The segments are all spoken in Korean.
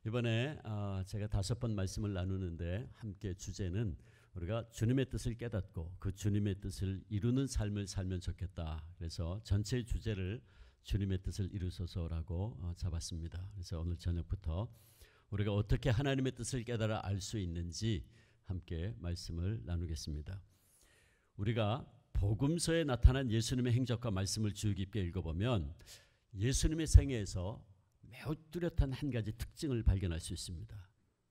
이번에 제가 5번 말씀을 나누는데 함께 주제는 우리가 주님의 뜻을 깨닫고 그 주님의 뜻을 이루는 삶을 살면 좋겠다. 그래서 전체의 주제를 주님의 뜻을 이루소서라고 잡았습니다. 그래서 오늘 저녁부터 우리가 어떻게 하나님의 뜻을 깨달아 알 수 있는지 함께 말씀을 나누겠습니다. 우리가 복음서에 나타난 예수님의 행적과 말씀을 주의 깊게 읽어보면 예수님의 생애에서 매우 뚜렷한 한 가지 특징을 발견할 수 있습니다.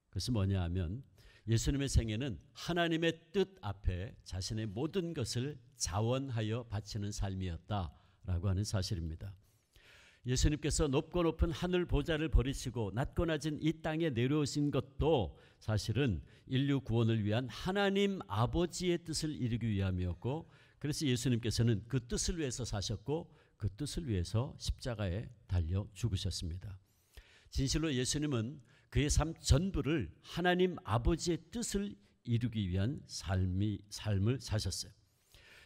그것은 뭐냐 하면 예수님의 생애는 하나님의 뜻 앞에 자신의 모든 것을 자원하여 바치는 삶이었다라고 하는 사실입니다. 예수님께서 높고 높은 하늘 보좌를 버리시고 낮고 낮은 이 땅에 내려오신 것도 사실은 인류 구원을 위한 하나님 아버지의 뜻을 이루기 위함이었고, 그래서 예수님께서는 그 뜻을 위해서 사셨고 그 뜻을 위해서 십자가에 달려 죽으셨습니다. 진실로 예수님은 그의 삶 전부를 하나님 아버지의 뜻을 이루기 위한 삶을 사셨어요.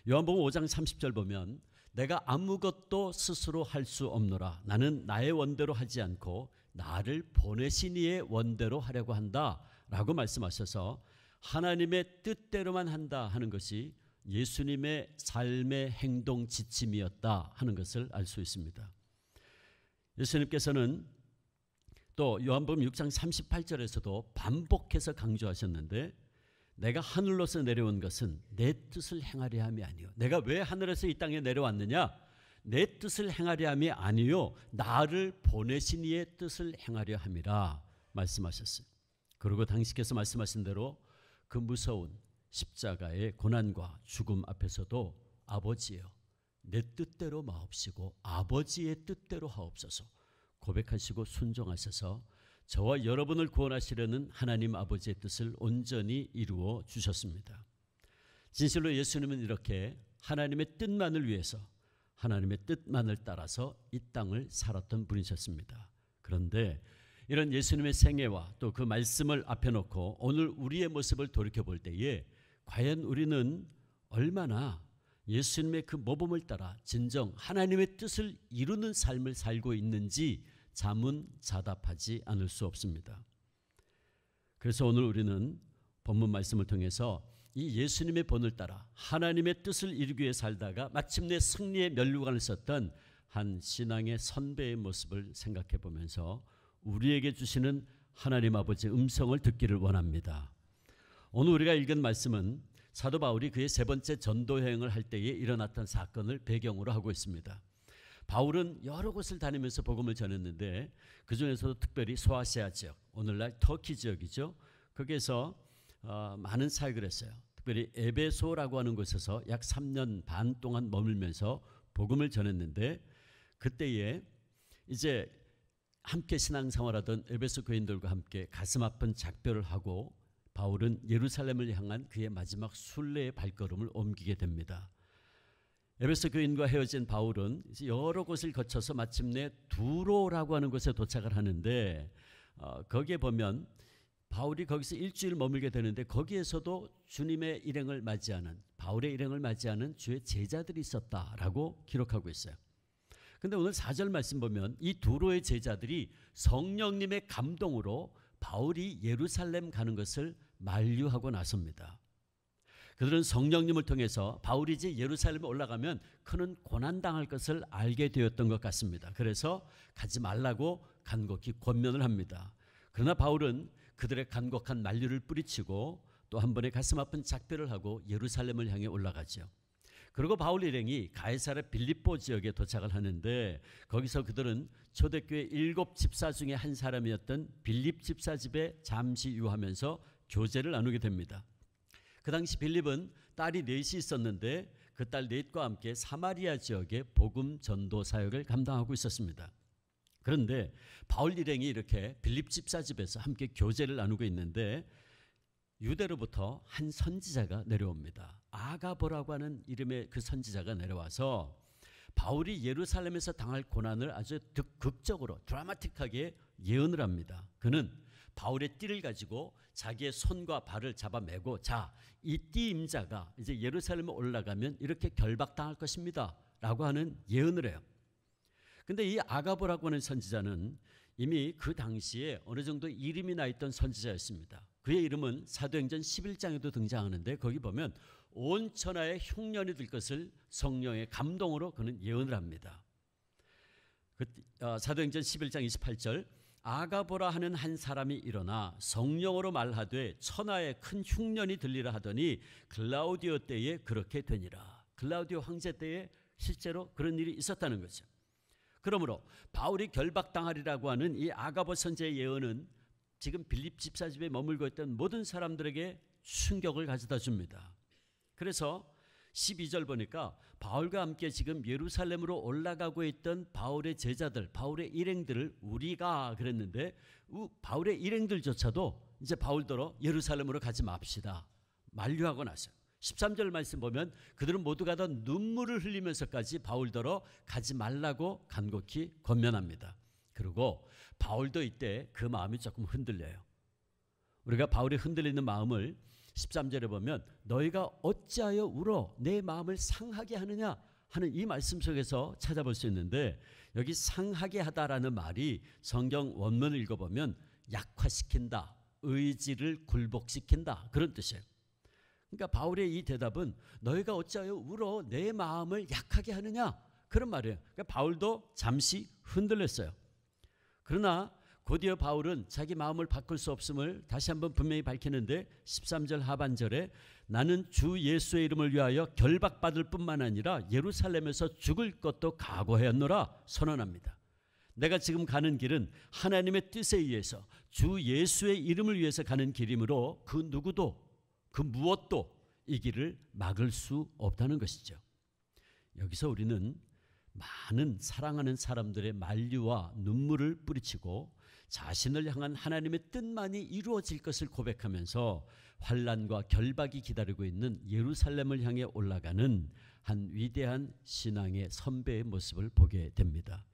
요한복음 5장 30절 보면 내가 아무것도 스스로 할 수 없노라. 나는 나의 원대로 하지 않고 나를 보내신 이의 원대로 하려고 한다 라고 말씀하셔서 하나님의 뜻대로만 한다 하는 것이 예수님의 삶의 행동 지침이었다 하는 것을 알 수 있습니다. 예수님께서는 또 요한복음 6장 38절에서도 반복해서 강조하셨는데 내가 하늘로서 내려온 것은 내 뜻을 행하려 함이 아니요. 내가 왜 하늘에서 이 땅에 내려왔느냐? 내 뜻을 행하려 함이 아니요 나를 보내신 이의 뜻을 행하려 함이라 말씀하셨어요. 그리고 당시께서 말씀하신 대로 그 무서운 십자가의 고난과 죽음 앞에서도 아버지여 내 뜻대로 마옵시고 아버지의 뜻대로 하옵소서 고백하시고 순종하셔서 저와 여러분을 구원하시려는 하나님 아버지의 뜻을 온전히 이루어 주셨습니다. 진실로 예수님은 이렇게 하나님의 뜻만을 위해서 하나님의 뜻만을 따라서 이 땅을 살았던 분이셨습니다. 그런데 이런 예수님의 생애와 또 그 말씀을 앞에 놓고 오늘 우리의 모습을 돌이켜볼 때에 과연 우리는 얼마나 예수님의 그 모범을 따라 진정 하나님의 뜻을 이루는 삶을 살고 있는지 자문자답하지 않을 수 없습니다. 그래서 오늘 우리는 본문 말씀을 통해서 이 예수님의 본을 따라 하나님의 뜻을 이루기 위해 살다가 마침내 승리의 면류관을 썼던 한 신앙의 선배의 모습을 생각해 보면서 우리에게 주시는 하나님 아버지의 음성을 듣기를 원합니다. 오늘 우리가 읽은 말씀은 사도 바울이 그의 세 번째 전도 여행을 할 때에 일어났던 사건을 배경으로 하고 있습니다. 바울은 여러 곳을 다니면서 복음을 전했는데 그중에서도 특별히 소아시아 지역, 오늘날 터키 지역이죠. 거기에서 많은 사역을 했어요. 특별히 에베소라고 하는 곳에서 약 3년 반 동안 머물면서 복음을 전했는데 그때에 이제 함께 신앙생활하던 에베소 교인들과 함께 가슴 아픈 작별을 하고 바울은 예루살렘을 향한 그의 마지막 순례의 발걸음을 옮기게 됩니다. 에베소 교인과 헤어진 바울은 여러 곳을 거쳐서 마침내 두로라고 하는 곳에 도착을 하는데 거기에 보면 바울이 거기서 일주일 머물게 되는데 거기에서도 주님의 일행을 맞이하는 바울의 일행을 맞이하는 주의 제자들이 있었다라고 기록하고 있어요. 근데 오늘 4절 말씀 보면 이 두로의 제자들이 성령님의 감동으로 바울이 예루살렘 가는 것을 만류하고 나섭니다. 그들은 성령님을 통해서 바울이 이제 예루살렘에 올라가면 큰 고난당할 것을 알게 되었던 것 같습니다. 그래서 가지 말라고 간곡히 권면을 합니다. 그러나 바울은 그들의 간곡한 만류를 뿌리치고 또 한 번의 가슴 아픈 작별을 하고 예루살렘을 향해 올라가죠. 그리고 바울 일행이 가이사랴 빌립보 지역에 도착을 하는데 거기서 그들은 초대교회 7 집사 중에 한 사람이었던 빌립 집사 집에 잠시 유하면서 교제를 나누게 됩니다. 그 당시 빌립은 딸이 넷이 있었는데 그 딸 넷과 함께 사마리아 지역의 복음 전도 사역을 감당하고 있었습니다. 그런데 바울 일행이 이렇게 빌립 집사 집에서 함께 교제를 나누고 있는데 유대로부터 한 선지자가 내려옵니다. 아가보라고 하는 이름의 그 선지자가 내려와서 바울이 예루살렘에서 당할 고난을 아주 극적으로 드라마틱하게 예언을 합니다. 그는 바울의 띠를 가지고 자기의 손과 발을 잡아매고 자, 이 띠 임자가 이제 예루살렘에 올라가면 이렇게 결박당할 것입니다 라고 하는 예언을 해요. 근데 이 아가보라고 하는 선지자는 이미 그 당시에 어느 정도 이름이 나 있던 선지자였습니다. 그의 이름은 사도행전 11장에도 등장하는데 거기 보면 온 천하의 흉년이 들 것을 성령의 감동으로 그는 예언을 합니다. 사도행전 11장 28절 아가보라 하는 한 사람이 일어나 성령으로 말하되 천하에 큰 흉년이 들리라 하더니 글라우디오 때에 그렇게 되니라. 글라우디오 황제 때에 실제로 그런 일이 있었다는 거죠. 그러므로 바울이 결박당하리라고 하는 이 아가보 선지의 예언은 지금 빌립 집사 집에 머물고 있던 모든 사람들에게 충격을 가져다 줍니다. 그래서 12절 보니까 바울과 함께 지금 예루살렘으로 올라가고 있던 바울의 제자들, 바울의 일행들을 우리가 그랬는데 바울의 일행들조차도 이제 바울더러 예루살렘으로 가지 맙시다 만류하고 나서 13절 말씀 보면 그들은 모두가 다 눈물을 흘리면서까지 바울더러 가지 말라고 간곡히 권면합니다. 그리고 바울도 이때 그 마음이 조금 흔들려요. 우리가 바울이 흔들리는 마음을 13절에 보면 너희가 어찌하여 울어 내 마음을 상하게 하느냐 하는 이 말씀 속에서 찾아볼 수 있는데 여기 상하게 하다라는 말이 성경 원문을 읽어보면 약화시킨다, 의지를 굴복시킨다 그런 뜻이에요. 그러니까 바울의 이 대답은 너희가 어찌하여 울어 내 마음을 약하게 하느냐 그런 말이에요. 그러니까 바울도 잠시 흔들렸어요. 그러나 곧이어 바울은 자기 마음을 바꿀 수 없음을 다시 한번 분명히 밝히는데 13절 하반절에 나는 주 예수의 이름을 위하여 결박받을 뿐만 아니라 예루살렘에서 죽을 것도 각오하였노라 선언합니다. 내가 지금 가는 길은 하나님의 뜻에 의해서 주 예수의 이름을 위해서 가는 길이므로 그 누구도 그 무엇도 이 길을 막을 수 없다는 것이죠. 여기서 우리는 많은 사랑하는 사람들의 만류와 눈물을 뿌리치고 자신을 향한 하나님의 뜻만이 이루어질 것을 고백하면서 환난과 결박이 기다리고 있는 예루살렘을 향해 올라가는 한 위대한 신앙의 선배의 모습을 보게 됩니다.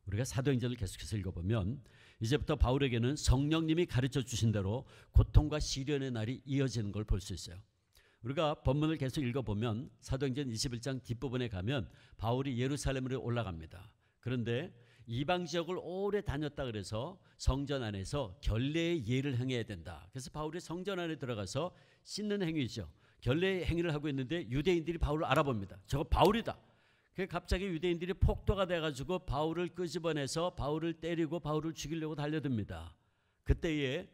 우리가 사도행전을 계속해서 읽어보면 이제부터 바울에게는 성령님이 가르쳐 주신 대로 고통과 시련의 날이 이어지는 걸 볼 수 있어요. 우리가 본문을 계속 읽어보면 사도행전 21장 뒷부분에 가면 바울이 예루살렘으로 올라갑니다. 그런데 이방 지역을 오래 다녔다 그래서 성전 안에서 결례의 예를 행해야 된다. 그래서 바울이 성전 안에 들어가서 씻는 행위죠. 결례의 행위를 하고 있는데 유대인들이 바울을 알아봅니다. 저거 바울이다. 그래서 갑자기 유대인들이 폭도가 돼가지고 바울을 끄집어내서 바울을 때리고 바울을 죽이려고 달려듭니다. 그때에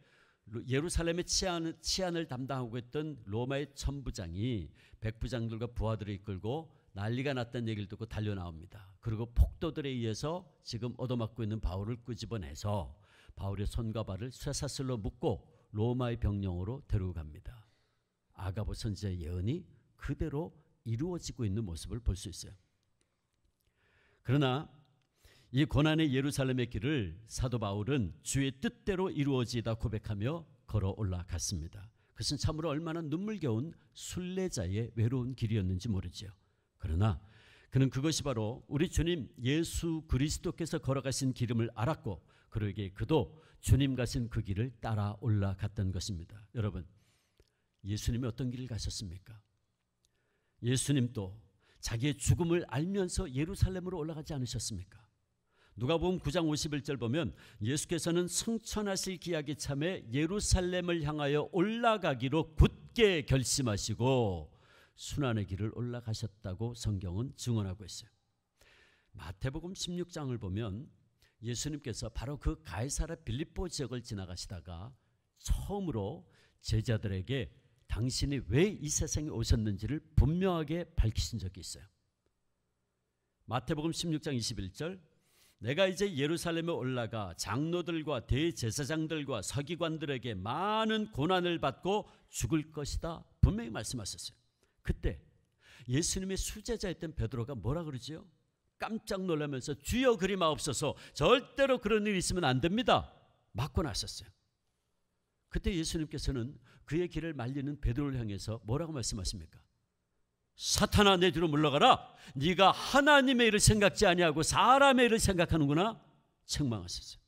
예루살렘의 치안을 담당하고 있던 로마의 천부장이 백부장들과 부하들을 이끌고 난리가 났다는 얘기를 듣고 달려나옵니다. 그리고 폭도들에 의해서 지금 얻어맞고 있는 바울을 끄집어내서 바울의 손과 발을 쇠사슬로 묶고 로마의 병영으로 데리고 갑니다. 아가보 선지자의 예언이 그대로 이루어지고 있는 모습을 볼 수 있어요. 그러나 이 고난의 예루살렘의 길을 사도 바울은 주의 뜻대로 이루어지다 고백하며 걸어 올라갔습니다. 그것은 참으로 얼마나 눈물겨운 순례자의 외로운 길이었는지 모르죠. 그러나 그는 그것이 바로 우리 주님 예수 그리스도께서 걸어가신 길임을 알았고 그러기에 그도 주님 가신 그 길을 따라 올라갔던 것입니다. 여러분, 예수님이 어떤 길을 가셨습니까? 예수님도 자기의 죽음을 알면서 예루살렘으로 올라가지 않으셨습니까? 누가복음 9장 51절 보면 예수께서는 승천하실 기약이 참에 예루살렘을 향하여 올라가기로 굳게 결심하시고 순환의 길을 올라가셨다고 성경은 증언하고 있어요. 마태복음 16장을 보면 예수님께서 바로 그 가이사랴 빌립보 지역을 지나가시다가 처음으로 제자들에게 당신이 왜 이 세상에 오셨는지를 분명하게 밝히신 적이 있어요. 마태복음 16장 21절 내가 이제 예루살렘에 올라가 장로들과 대제사장들과 서기관들에게 많은 고난을 받고 죽을 것이다 분명히 말씀하셨어요. 그때 예수님의 수제자였던 베드로가 뭐라 그러지요? 깜짝 놀라면서 주여 그리 마옵소서 절대로 그런 일이 있으면 안 됩니다 맞고 나섰어요. 그때 예수님께서는 그의 길을 말리는 베드로를 향해서 뭐라고 말씀하십니까? 사탄아 내 뒤로 물러가라. 네가 하나님의 일을 생각지 아니하고 사람의 일을 생각하는구나 책망하셨어요.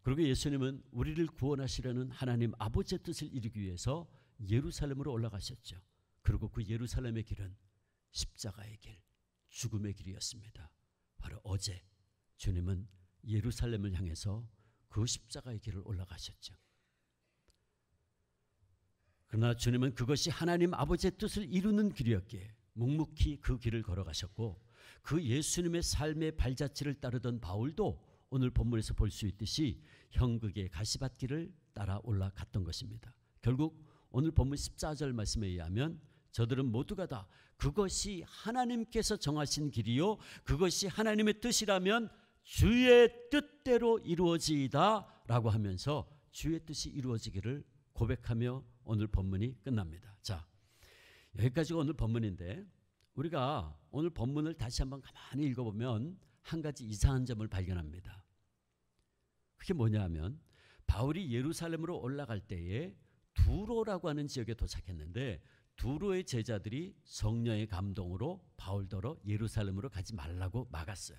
그리고 예수님은 우리를 구원하시려는 하나님 아버지의 뜻을 이루기 위해서 예루살렘으로 올라가셨죠. 그리고 그 예루살렘의 길은 십자가의 길, 죽음의 길이었습니다. 바로 어제 주님은 예루살렘을 향해서 그 십자가의 길을 올라가셨죠. 그러나 주님은 그것이 하나님 아버지의 뜻을 이루는 길이었기에 묵묵히 그 길을 걸어가셨고, 그 예수님의 삶의 발자취를 따르던 바울도 오늘 본문에서 볼 수 있듯이 형극의 가시밭길을 따라 올라갔던 것입니다. 결국 오늘 본문 14절 말씀에 의하면 저들은 모두가 다 그것이 하나님께서 정하신 길이요 그것이 하나님의 뜻이라면 주의 뜻대로 이루어지이다 라고 하면서 주의 뜻이 이루어지기를 고백하며 오늘 본문이 끝납니다. 자, 여기까지가 오늘 본문인데, 우리가 오늘 본문을 다시 한번 가만히 읽어보면 한 가지 이상한 점을 발견합니다. 그게 뭐냐 하면, 바울이 예루살렘으로 올라갈 때에 두로라고 하는 지역에 도착했는데, 두로의 제자들이 성령의 감동으로 바울더러 예루살렘으로 가지 말라고 막았어요.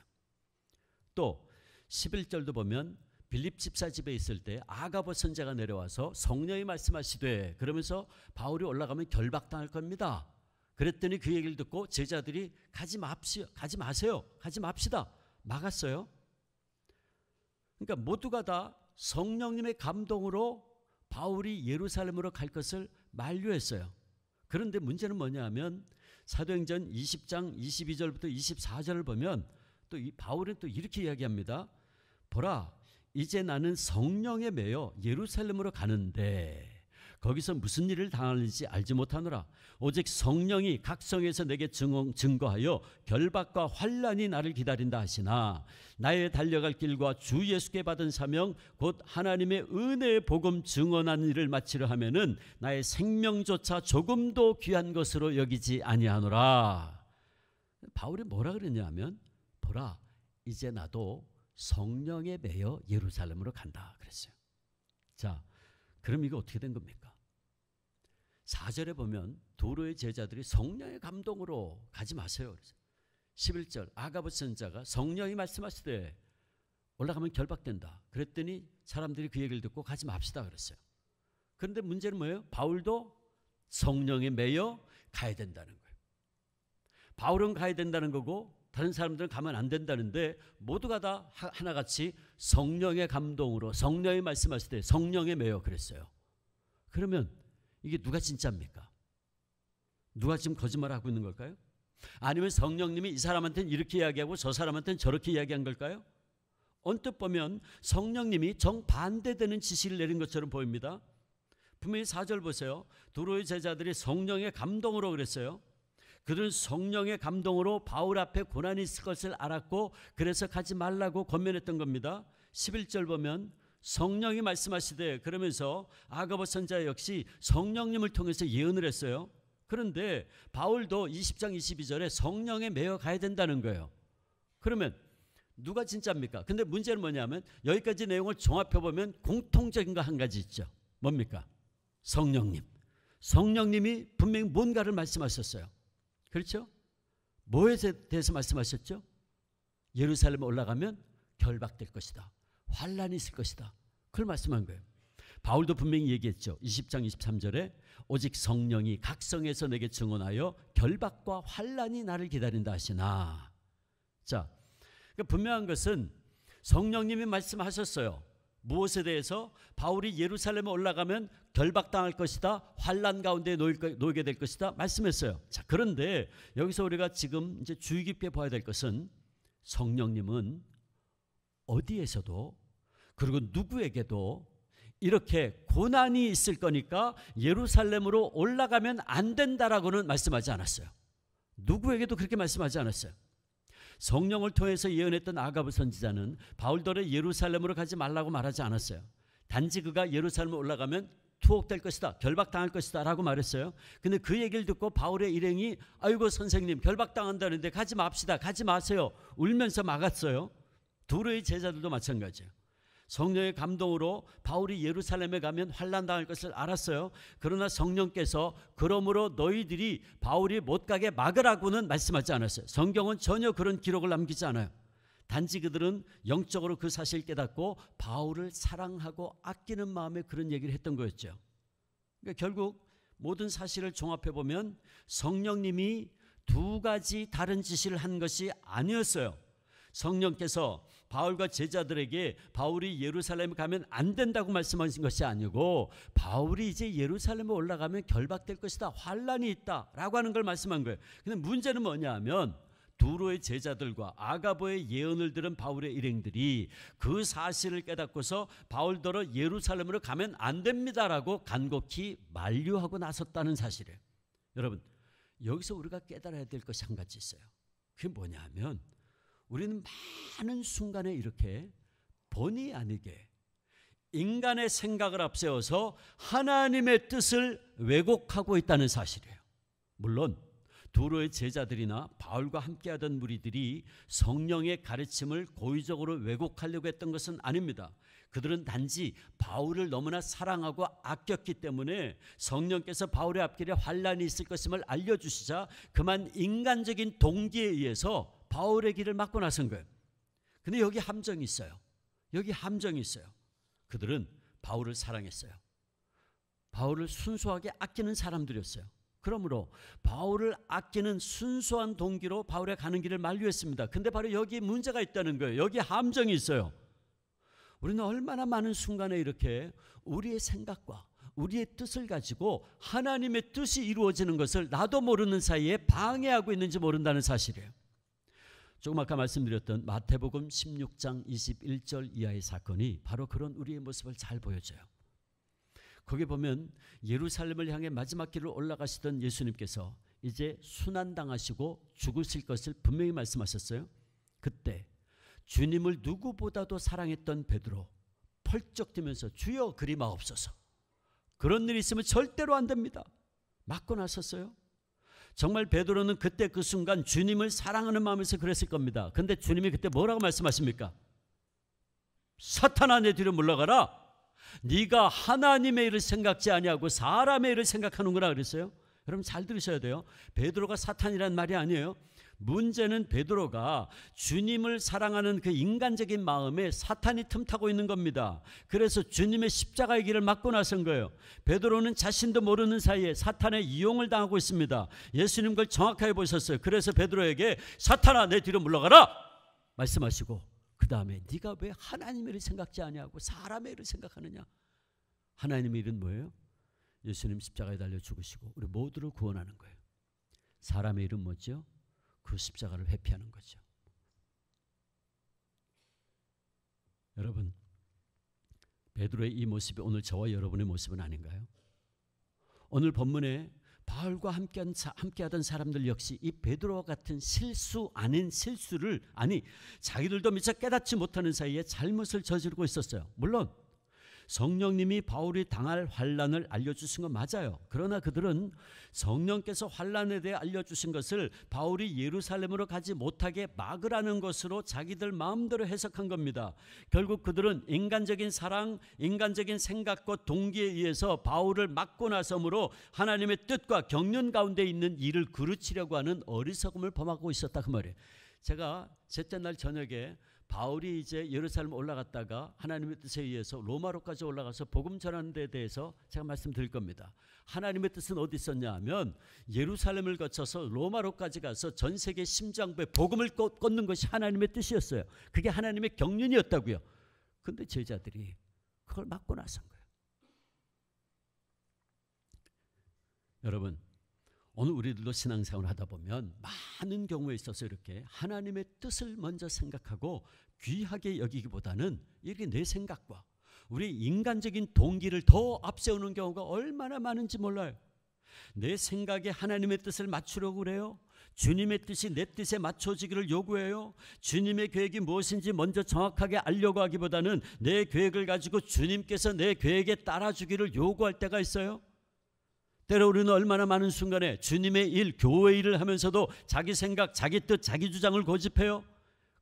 또 11절도 보면 빌립 집사 집에 있을 때 아가보 선지자가 내려와서 성령이 말씀하시되, 그러면서 바울이 올라가면 결박당할 겁니다. 그랬더니 그 얘기를 듣고 제자들이 가지 마세요. 가지 맙시다. 막았어요. 그러니까 모두가 다 성령님의 감동으로 바울이 예루살렘으로 갈 것을 만류했어요. 그런데 문제는 뭐냐 하면 사도행전 20장 22절부터 24절을 보면 또 바울은 또 이렇게 이야기합니다. 보라, 이제 나는 성령에 매여 예루살렘으로 가는데 거기서 무슨 일을 당하는지 알지 못하노라. 오직 성령이 각 성에서 내게 증거하여 결박과 환난이 나를 기다린다 하시나, 나의 달려갈 길과 주 예수께 받은 사명 곧 하나님의 은혜의 복음 증언하는 일을 마치려 하면은 나의 생명조차 조금도 귀한 것으로 여기지 아니하노라. 바울이 뭐라 그랬냐 하면, 보라, 이제 나도 성령에 매여 예루살렘으로 간다 그랬어요. 자, 그럼 이거 어떻게 된 겁니까? 4절에 보면 도로의 제자들이 성령의 감동으로 가지 마세요 그랬어요. 11절 아가보 선지자가 성령이 말씀하시되 올라가면 결박된다. 그랬더니 사람들이 그 얘기를 듣고 가지 맙시다 그랬어요. 그런데 문제는 뭐예요? 바울도 성령에 매여 가야 된다는 거예요. 바울은 가야 된다는 거고 다른 사람들은 가면 안 된다는데, 모두가 다 하나같이 성령의 감동으로 성령이 말씀하실 때 성령에 매여 그랬어요. 그러면 이게 누가 진짜입니까? 누가 지금 거짓말하고 있는 걸까요? 아니면 성령님이 이 사람한테는 이렇게 이야기하고 저 사람한테는 저렇게 이야기한 걸까요? 언뜻 보면 성령님이 정반대되는 지시를 내린 것처럼 보입니다. 분명히 4절 보세요. 도로의 제자들이 성령의 감동으로 그랬어요. 그들은 성령의 감동으로 바울 앞에 고난이 있을 것을 알았고 그래서 가지 말라고 권면했던 겁니다. 11절 보면 성령이 말씀하시되, 그러면서 아가보 선지자 역시 성령님을 통해서 예언을 했어요. 그런데 바울도 20장 22절에 성령에 매여 가야 된다는 거예요. 그러면 누가 진짜입니까? 근데 문제는 뭐냐면 여기까지 내용을 종합해보면 공통적인 거 한 가지 있죠. 뭡니까? 성령님. 성령님이 분명히 뭔가를 말씀하셨어요. 그렇죠? 뭐에 대해서 말씀하셨죠? 예루살렘에 올라가면 결박될 것이다. 환난이 있을 것이다. 그걸 말씀한 거예요. 바울도 분명히 얘기했죠. 20장 23절에 오직 성령이 각 성에서 내게 증언하여 결박과 환난이 나를 기다린다 하시나. 자, 그러니까 분명한 것은 성령님이 말씀하셨어요. 무엇에 대해서? 바울이 예루살렘에 올라가면 결박당할 것이다. 환난 가운데 놓이게 될 것이다. 말씀했어요. 자, 그런데 여기서 우리가 지금 이제 주의 깊게 봐야 될 것은 성령님은 어디에서도 그리고 누구에게도 이렇게 고난이 있을 거니까 예루살렘으로 올라가면 안 된다라고는 말씀하지 않았어요. 누구에게도 그렇게 말씀하지 않았어요. 성령을 통해서 예언했던 아가보 선지자는 바울더러 예루살렘으로 가지 말라고 말하지 않았어요. 단지 그가 예루살렘에 올라가면 투옥될 것이다, 결박당할 것이다 라고 말했어요. 근데 그 얘기를 듣고 바울의 일행이 아이고 선생님 결박당한다는데 가지 맙시다, 가지 마세요 울면서 막았어요. 두로의 제자들도 마찬가지예요. 성령의 감동으로 바울이 예루살렘에 가면 환난당할 것을 알았어요. 그러나 성령께서 그러므로 너희들이 바울이 못 가게 막으라고는 말씀하지 않았어요. 성경은 전혀 그런 기록을 남기지 않아요. 단지 그들은 영적으로 그 사실을 깨닫고 바울을 사랑하고 아끼는 마음에 그런 얘기를 했던 거였죠. 그러니까 결국 모든 사실을 종합해보면 성령님이 두 가지 다른 지시를 한 것이 아니었어요. 성령께서 바울과 제자들에게 바울이 예루살렘에 가면 안 된다고 말씀하신 것이 아니고 바울이 이제 예루살렘에 올라가면 결박될 것이다, 환란이 있다라고 하는 걸 말씀한 거예요. 근데 문제는 뭐냐 하면 두로의 제자들과 아가보의 예언을 들은 바울의 일행들이 그 사실을 깨닫고서 바울더러 예루살렘으로 가면 안 됩니다라고 간곡히 만류하고 나섰다는 사실이에요. 여러분, 여기서 우리가 깨달아야 될 것이 한 가지 있어요. 그게 뭐냐 하면 우리는 많은 순간에 이렇게 본의 아니게 인간의 생각을 앞세워서 하나님의 뜻을 왜곡하고 있다는 사실이에요. 물론 두로의 제자들이나 바울과 함께하던 무리들이 성령의 가르침을 고의적으로 왜곡하려고 했던 것은 아닙니다. 그들은 단지 바울을 너무나 사랑하고 아꼈기 때문에 성령께서 바울의 앞길에 환란이 있을 것임을 알려주시자 그만 인간적인 동기에 의해서 바울의 길을 막고 나선 거예요. 근데 여기 함정이 있어요. 여기 함정이 있어요. 그들은 바울을 사랑했어요. 바울을 순수하게 아끼는 사람들이었어요. 그러므로 바울을 아끼는 순수한 동기로 바울의 가는 길을 만류했습니다. 근데 바로 여기 문제가 있다는 거예요. 여기 함정이 있어요. 우리는 얼마나 많은 순간에 이렇게 우리의 생각과 우리의 뜻을 가지고 하나님의 뜻이 이루어지는 것을 나도 모르는 사이에 방해하고 있는지 모른다는 사실이에요. 조금 아까 말씀드렸던 마태복음 16장 21절 이하의 사건이 바로 그런 우리의 모습을 잘 보여줘요. 거기 보면 예루살렘을 향해 마지막 길을 올라가시던 예수님께서 이제 순환당하시고 죽으실 것을 분명히 말씀하셨어요. 그때 주님을 누구보다도 사랑했던 베드로 펄쩍 뛰면서 주여 그리 마옵소서, 그런 일이 있으면 절대로 안 됩니다, 맞고 나섰어요. 정말 베드로는 그때 그 순간 주님을 사랑하는 마음에서 그랬을 겁니다. 그런데 주님이 그때 뭐라고 말씀하십니까? 사탄아 내 뒤로 물러가라, 네가 하나님의 일을 생각지 아니하고 사람의 일을 생각하는구나 그랬어요. 여러분 잘 들으셔야 돼요. 베드로가 사탄이란 말이 아니에요. 문제는 베드로가 주님을 사랑하는 그 인간적인 마음에 사탄이 틈타고 있는 겁니다. 그래서 주님의 십자가의 길을 막고 나선 거예요. 베드로는 자신도 모르는 사이에 사탄의 이용을 당하고 있습니다. 예수님 그걸 정확하게 보셨어요. 그래서 베드로에게 사탄아 내 뒤로 물러가라 말씀하시고 그 다음에 네가 왜 하나님의 일을 생각지 아니하고 사람의 일을 생각하느냐. 하나님의 일은 뭐예요? 예수님 십자가에 달려 죽으시고 우리 모두를 구원하는 거예요. 사람의 일은 뭐죠? 그 십자가를 회피하는 거죠. 여러분, 베드로의 이 모습이 오늘 저와 여러분의 모습은 아닌가요? 오늘 본문에 바울과 함께하던 사람들 역시 이 베드로와 같은 실수 아닌 실수를, 아니 자기들도 미처 깨닫지 못하는 사이에 잘못을 저지르고 있었어요. 물론 성령님이 바울이 당할 환란을 알려주신 건 맞아요. 그러나 그들은 성령께서 환란에 대해 알려주신 것을 바울이 예루살렘으로 가지 못하게 막으라는 것으로 자기들 마음대로 해석한 겁니다. 결국 그들은 인간적인 사랑, 인간적인 생각과 동기에 의해서 바울을 막고 나서므로 하나님의 뜻과 경륜 가운데 있는 일을 그르치려고 하는 어리석음을 범하고 있었다 그 말이에요. 제가 셋째 날 저녁에 바울이 이제 예루살렘 올라갔다가 하나님의 뜻에 의해서 로마로까지 올라가서 복음 전하는 데 대해서 제가 말씀드릴 겁니다. 하나님의 뜻은 어디 있었냐 하면 예루살렘을 거쳐서 로마로까지 가서 전 세계 심장부에 복음을 꽂는 것이 하나님의 뜻이었어요. 그게 하나님의 경륜이었다고요. 그런데 제자들이 그걸 막고 나선 거예요. 여러분, 오늘 우리들도 신앙생활을 하다 보면 많은 경우에 있어서 이렇게 하나님의 뜻을 먼저 생각하고 귀하게 여기기보다는 이렇게 내 생각과 우리 인간적인 동기를 더 앞세우는 경우가 얼마나 많은지 몰라요. 내 생각에 하나님의 뜻을 맞추려고 그래요. 주님의 뜻이 내 뜻에 맞춰지기를 요구해요. 주님의 계획이 무엇인지 먼저 정확하게 알려고 하기보다는 내 계획을 가지고 주님께서 내 계획에 따라주기를 요구할 때가 있어요. 때로 우리는 얼마나 많은 순간에 주님의 일, 교회 일을 하면서도 자기 생각, 자기 뜻, 자기 주장을 고집해요.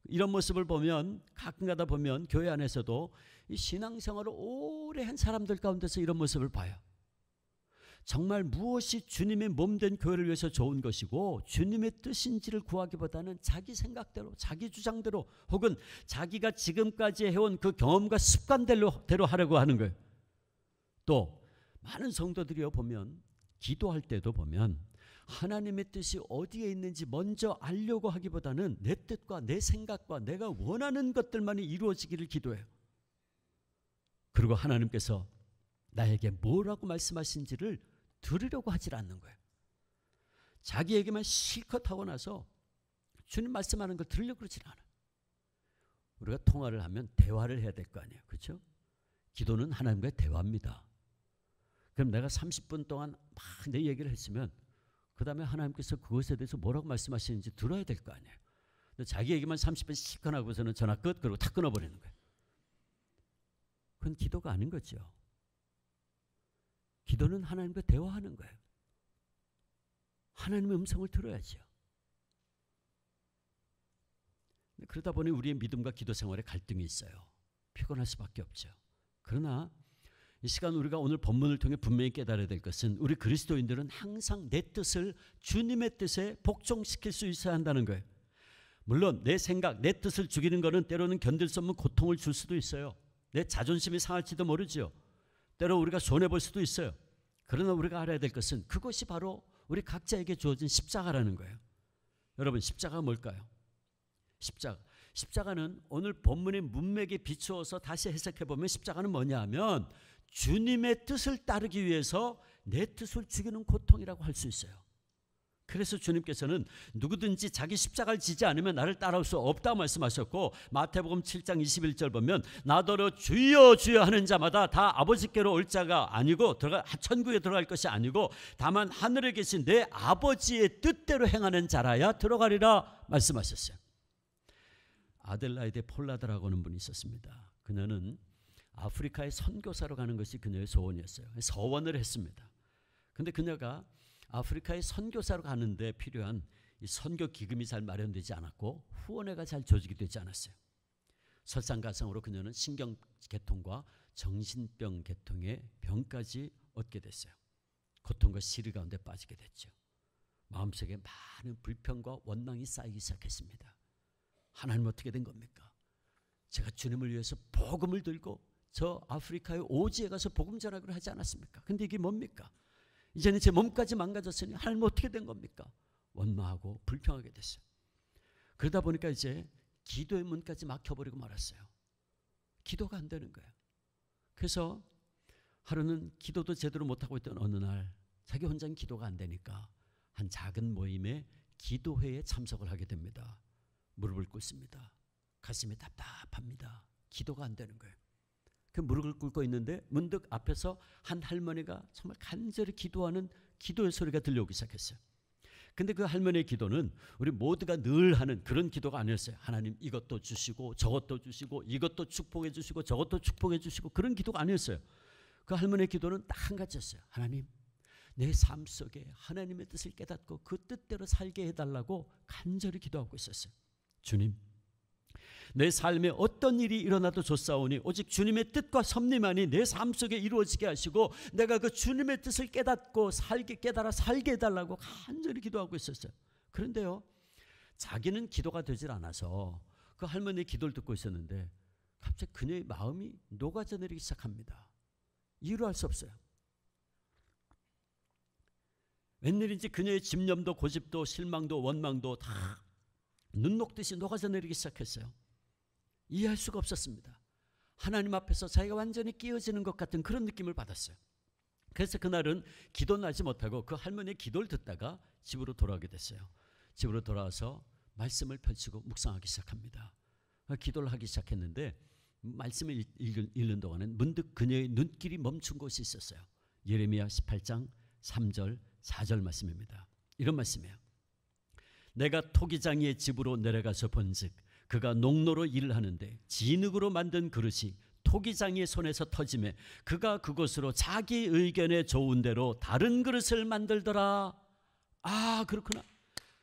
이런 모습을 보면 가끔가다 보면 교회 안에서도 이 신앙생활을 오래 한 사람들 가운데서 이런 모습을 봐요. 정말 무엇이 주님의 몸된 교회를 위해서 좋은 것이고 주님의 뜻인지를 구하기보다는 자기 생각대로, 자기 주장대로 혹은 자기가 지금까지 해온 그 경험과 습관대로 하려고 하는 거예요. 또 많은 성도들이요 보면 기도할 때도 보면 하나님의 뜻이 어디에 있는지 먼저 알려고 하기보다는 내 뜻과 내 생각과 내가 원하는 것들만이 이루어지기를 기도해요. 그리고 하나님께서 나에게 뭐라고 말씀하신지를 들으려고 하질 않는 거예요. 자기에게만 실컷 하고 나서 주님 말씀하는 걸 들으려고 그러질 않아요. 우리가 통화를 하면 대화를 해야 될 거 아니에요. 그렇죠? 기도는 하나님과의 대화입니다. 그럼 내가 30분 동안 막 내 얘기를 했으면 그 다음에 하나님께서 그것에 대해서 뭐라고 말씀하시는지 들어야 될 거 아니에요. 근데 자기 얘기만 30분 실컷 하고서는 전화 끝, 그리고 다 끊어버리는 거예요. 그건 기도가 아닌 거죠. 기도는 하나님과 대화하는 거예요. 하나님의 음성을 들어야죠. 그러다 보니 우리의 믿음과 기도 생활에 갈등이 있어요. 피곤할 수밖에 없죠. 그러나 이 시간 우리가 오늘 본문을 통해 분명히 깨달아야 될 것은 우리 그리스도인들은 항상 내 뜻을 주님의 뜻에 복종시킬 수 있어야 한다는 거예요. 물론 내 생각, 내 뜻을 죽이는 것은 때로는 견딜 수 없는 고통을 줄 수도 있어요. 내 자존심이 상할지도 모르죠. 때로 우리가 손해볼 수도 있어요. 그러나 우리가 알아야 될 것은 그것이 바로 우리 각자에게 주어진 십자가라는 거예요. 여러분, 십자가가 뭘까요? 십자가는 오늘 본문의 문맥에 비추어서 다시 해석해보면 십자가는 뭐냐 하면 주님의 뜻을 따르기 위해서 내 뜻을 죽이는 고통이라고 할 수 있어요. 그래서 주님께서는 누구든지 자기 십자가를 지지 않으면 나를 따라올 수 없다고 말씀하셨고, 마태복음 7장 21절 보면 나더러 주여 주여 하는 자마다 다 아버지께로 올 자가 아니고 천국에 들어갈 것이 아니고 다만 하늘에 계신 내 아버지의 뜻대로 행하는 자라야 들어가리라 말씀하셨어요. 아델라이데 폴라드라고 하는 분이 있었습니다. 그녀는 아프리카에 선교사로 가는 것이 그녀의 소원이었어요. 서원을 했습니다. 그런데 그녀가 아프리카에 선교사로 가는데 필요한 이 선교 기금이 잘 마련되지 않았고 후원회가 잘 조직이 되지 않았어요. 설상가상으로 그녀는 신경계통과 정신병 계통의 병까지 얻게 됐어요. 고통과 시리 가운데 빠지게 됐죠. 마음속에 많은 불평과 원망이 쌓이기 시작했습니다. 하나님 어떻게 된 겁니까? 제가 주님을 위해서 복음을 들고 저 아프리카의 오지에 가서 복음 전하기로 하지 않았습니까? 근데 이게 뭡니까? 이제는 제 몸까지 망가졌으니 하나님 어떻게 된 겁니까? 원망하고 불평하게 됐어요. 그러다 보니까 이제 기도의 문까지 막혀버리고 말았어요. 기도가 안 되는 거예요. 그래서 하루는 기도도 제대로 못하고 있던 어느 날 자기 혼자는 기도가 안 되니까 한 작은 모임에 기도회에 참석을 하게 됩니다. 무릎을 꿇습니다. 가슴이 답답합니다. 기도가 안 되는 거예요. 그 무릎을 꿇고 있는데 문득 앞에서 한 할머니가 정말 간절히 기도하는 기도의 소리가 들려오기 시작했어요. 근데 그 할머니의 기도는 우리 모두가 늘 하는 그런 기도가 아니었어요. 하나님 이것도 주시고 저것도 주시고 이것도 축복해 주시고 저것도 축복해 주시고 그런 기도가 아니었어요. 그 할머니의 기도는 딱 한 가지였어요. 하나님, 내 삶 속에 하나님의 뜻을 깨닫고 그 뜻대로 살게 해달라고 간절히 기도하고 있었어요. 주님, 내 삶에 어떤 일이 일어나도 좋사오니 오직 주님의 뜻과 섭리만이 내 삶 속에 이루어지게 하시고 내가 그 주님의 뜻을 깨달아 살게 해달라고 간절히 기도하고 있었어요. 그런데요, 자기는 기도가 되질 않아서 그 할머니의 기도를 듣고 있었는데 갑자기 그녀의 마음이 녹아져 내리기 시작합니다. 이유를 알 수 없어요. 웬일인지 그녀의 집념도 고집도 실망도 원망도 다 눈 녹듯이 녹아져 내리기 시작했어요. 이해할 수가 없었습니다. 하나님 앞에서 자기가 완전히 끼어지는 것 같은 그런 느낌을 받았어요. 그래서 그날은 기도는 하지 못하고 그 할머니의 기도를 듣다가 집으로 돌아오게 됐어요. 집으로 돌아와서 말씀을 펼치고 묵상하기 시작합니다. 기도를 하기 시작했는데 말씀을 읽는 동안은 문득 그녀의 눈길이 멈춘 곳이 있었어요. 예레미야 18장 3절 4절 말씀입니다. 이런 말씀이에요. 내가 토기장이의 집으로 내려가서 본즉 그가 농로로 일을 하는데 진흙으로 만든 그릇이 토기장이의 손에서 터지매 그가 그것으로 자기 의견에 좋은 대로 다른 그릇을 만들더라. 아, 그렇구나.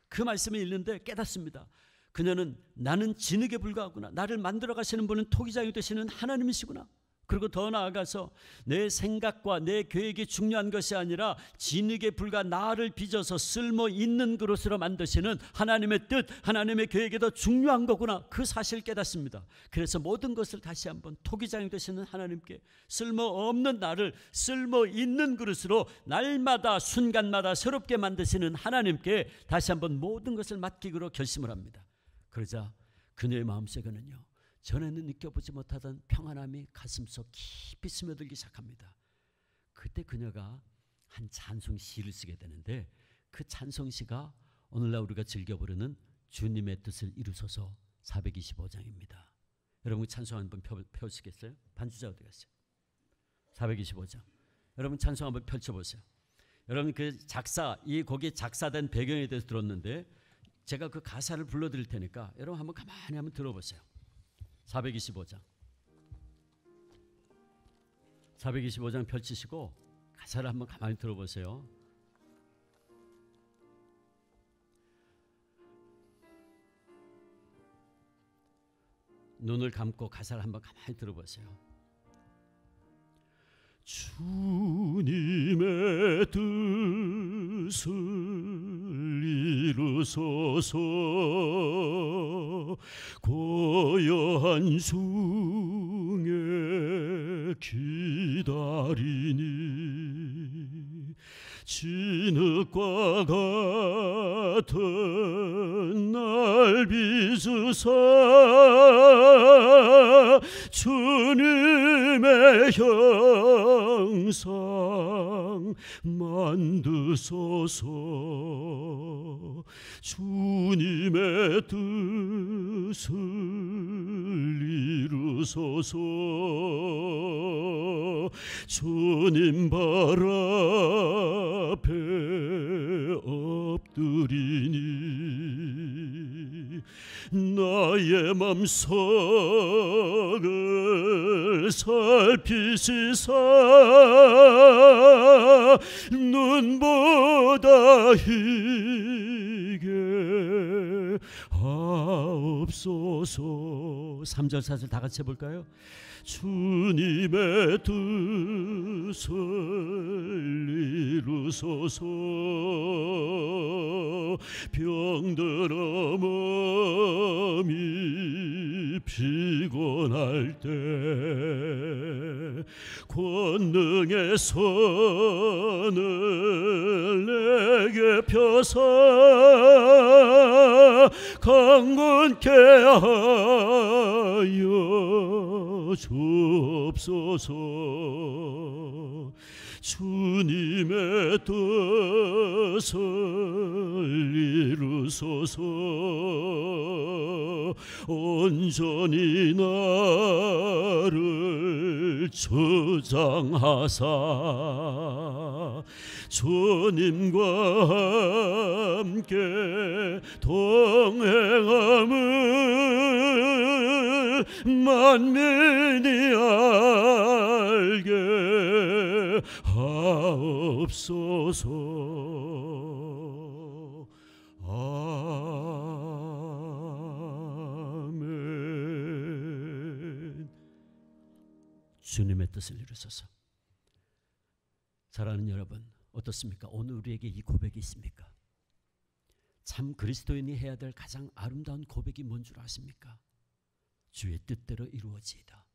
그 말씀을 읽는데 깨닫습니다. 그녀는 나는 진흙에 불과하구나. 나를 만들어 가시는 분은 토기장이 되시는 하나님이시구나. 그리고 더 나아가서 내 생각과 내 계획이 중요한 것이 아니라 진흙에 불과 나를 빚어서 쓸모 있는 그릇으로 만드시는 하나님의 뜻, 하나님의 계획이 더 중요한 거구나, 그 사실을 깨닫습니다. 그래서 모든 것을 다시 한번 토기장이 되시는 하나님께 쓸모없는 나를 쓸모 있는 그릇으로 날마다 순간마다 새롭게 만드시는 하나님께 다시 한번 모든 것을 맡기기로 결심을 합니다. 그러자 그녀의 마음속에는요, 전에는 느껴보지 못하던 평안함이 가슴속 깊이 스며들기 시작합니다. 그때 그녀가 한 찬송시를 쓰게 되는데, 그 찬송시가 오늘날 우리가 즐겨 부르는 주님의 뜻을 이루소서 425장입니다. 여러분 찬송 한번 펴시겠어요? 반주자 어디 갔어요? 425장. 여러분 찬송 한번 펼쳐보세요. 여러분 그 작사, 이 곡이 작사된 배경에 대해서 들었는데 제가 그 가사를 불러드릴 테니까 여러분 한번 가만히 한번 들어보세요. 425장. 425장 펼치시고 가사를 한번 가만히 들어보세요. 눈을 감고 가사를 한번 가만히 들어보세요. 주님의 뜻을 이루소서 고요한 중에 기다리니 진흙과 같은 날 빚으사 주님의 형상 만드소서 주님의 뜻을 이루소서 주님 발 앞에 엎드리니 나의 맘속을 살피시사 눈보다 희게 하옵소서. 3절 4절 다 같이 해볼까요? 주님의 뜻을 이루소서 병들어 몸이 피곤할 때 권능의 손을 내게 펴사 강건케 하여 주옵소서 주님의 뜻을 이루소서 온전히 나를 주장하사 주님과 함께 동행함을 만민이 알게 하옵소서. 아멘. 주님의 뜻을 이루소서. 사랑하는 여러분, 어떻습니까? 오늘 우리에게 이 고백이 있습니까? 참 그리스도인이 해야 될 가장 아름다운 고백이 뭔 줄 아십니까? 주의 뜻대로 이루어지이다.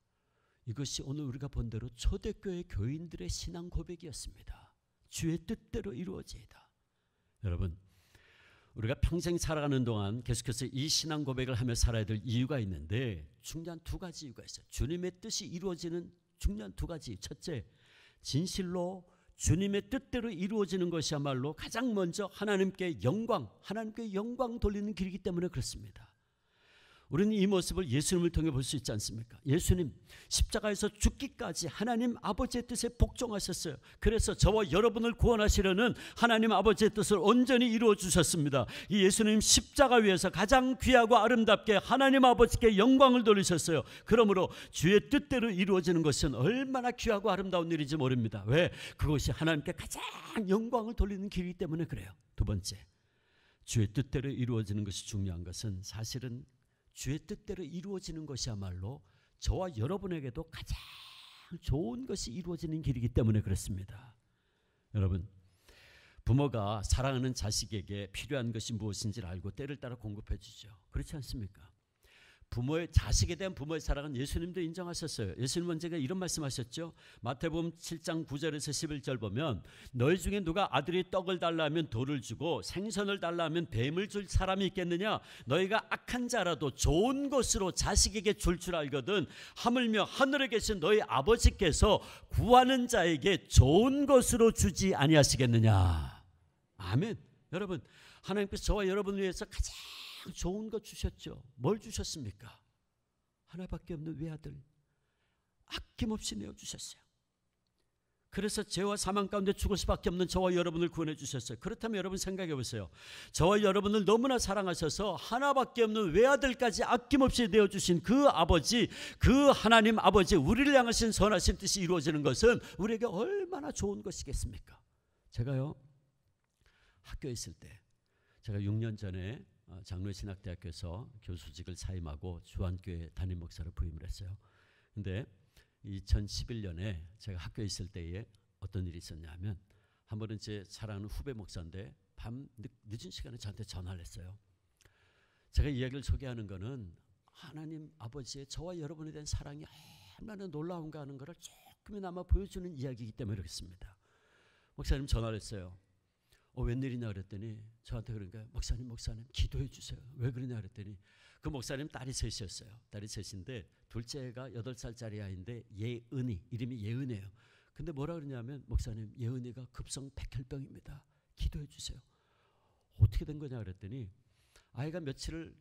이것이 오늘 우리가 본 대로 초대교회 교인들의 신앙 고백이었습니다. 주의 뜻대로 이루어지이다. 여러분, 우리가 평생 살아가는 동안 계속해서 이 신앙 고백을 하며 살아야 될 이유가 있는데 중요한 두 가지 이유가 있어요. 주님의 뜻이 이루어지는 중요한 두 가지. 첫째, 진실로 주님의 뜻대로 이루어지는 것이야말로 가장 먼저 하나님께 영광 돌리는 길이기 때문에 그렇습니다. 우리는 이 모습을 예수님을 통해 볼 수 있지 않습니까? 예수님 십자가에서 죽기까지 하나님 아버지의 뜻에 복종하셨어요. 그래서 저와 여러분을 구원하시려는 하나님 아버지의 뜻을 온전히 이루어 주셨습니다. 이 예수님 십자가 위에서 가장 귀하고 아름답게 하나님 아버지께 영광을 돌리셨어요. 그러므로 주의 뜻대로 이루어지는 것은 얼마나 귀하고 아름다운 일인지 모릅니다. 왜? 그것이 하나님께 가장 영광을 돌리는 길이기 때문에 그래요. 두 번째, 주의 뜻대로 이루어지는 것이 중요한 것은 사실은 주의 뜻대로 이루어지는 것이야말로 저와 여러분에게도 가장 좋은 것이 이루어지는 길이기 때문에 그렇습니다. 여러분, 부모가 사랑하는 자식에게 필요한 것이 무엇인지를 알고 때를 따라 공급해 주죠. 그렇지 않습니까? 부모의 자식에 대한 부모의 사랑은 예수님도 인정하셨어요. 예수님은 언제가 이런 말씀하셨죠. 마태복음 7장 9절에서 11절 보면 너희 중에 누가 아들이 떡을 달라 하면 돌을 주고 생선을 달라 하면 뱀을 줄 사람이 있겠느냐. 너희가 악한 자라도 좋은 것으로 자식에게 줄 줄 알거든 하물며 하늘에 계신 너희 아버지께서 구하는 자에게 좋은 것으로 주지 아니하시겠느냐. 아멘. 여러분, 하나님께서 저와 여러분을 위해서 가장 좋은 것 주셨죠. 뭘 주셨습니까? 하나밖에 없는 외아들 아낌없이 내어주셨어요. 그래서 죄와 사망 가운데 죽을 수밖에 없는 저와 여러분을 구원해 주셨어요. 그렇다면 여러분 생각해 보세요. 저와 여러분을 너무나 사랑하셔서 하나밖에 없는 외아들까지 아낌없이 내어주신 그 아버지, 그 하나님 아버지, 우리를 향하신 선하신 뜻이 이루어지는 것은 우리에게 얼마나 좋은 것이겠습니까? 제가요, 학교에 있을 때, 제가 6년 전에 장로신학대학교에서 교수직을 사임하고 주한교회 담임 목사로 부임을 했어요. 근데 2011년에 제가 학교에 있을 때에 어떤 일이 있었냐면, 한 번은 제 사랑하는 후배 목사인데 밤 늦은 시간에 저한테 전화를 했어요. 제가 이야기를 소개하는 거는 하나님 아버지의 저와 여러분에 대한 사랑이 얼마나 놀라운가 하는 것을 조금이나마 보여주는 이야기이기 때문에 그렇습니다. 목사님 전화를 했어요. 웬일이냐 그랬더니 저한테 그런 거예요. 목사님 기도해 주세요. 왜 그러냐 그랬더니 그 목사님 딸이 셋이었어요. 딸이 셋인데 둘째가 8살짜리 아이인데 예은이, 이름이 예은이에요. 근데 뭐라 그러냐면 목사님, 예은이가 급성 백혈병입니다. 기도해 주세요. 어떻게 된 거냐 그랬더니 아이가 며칠을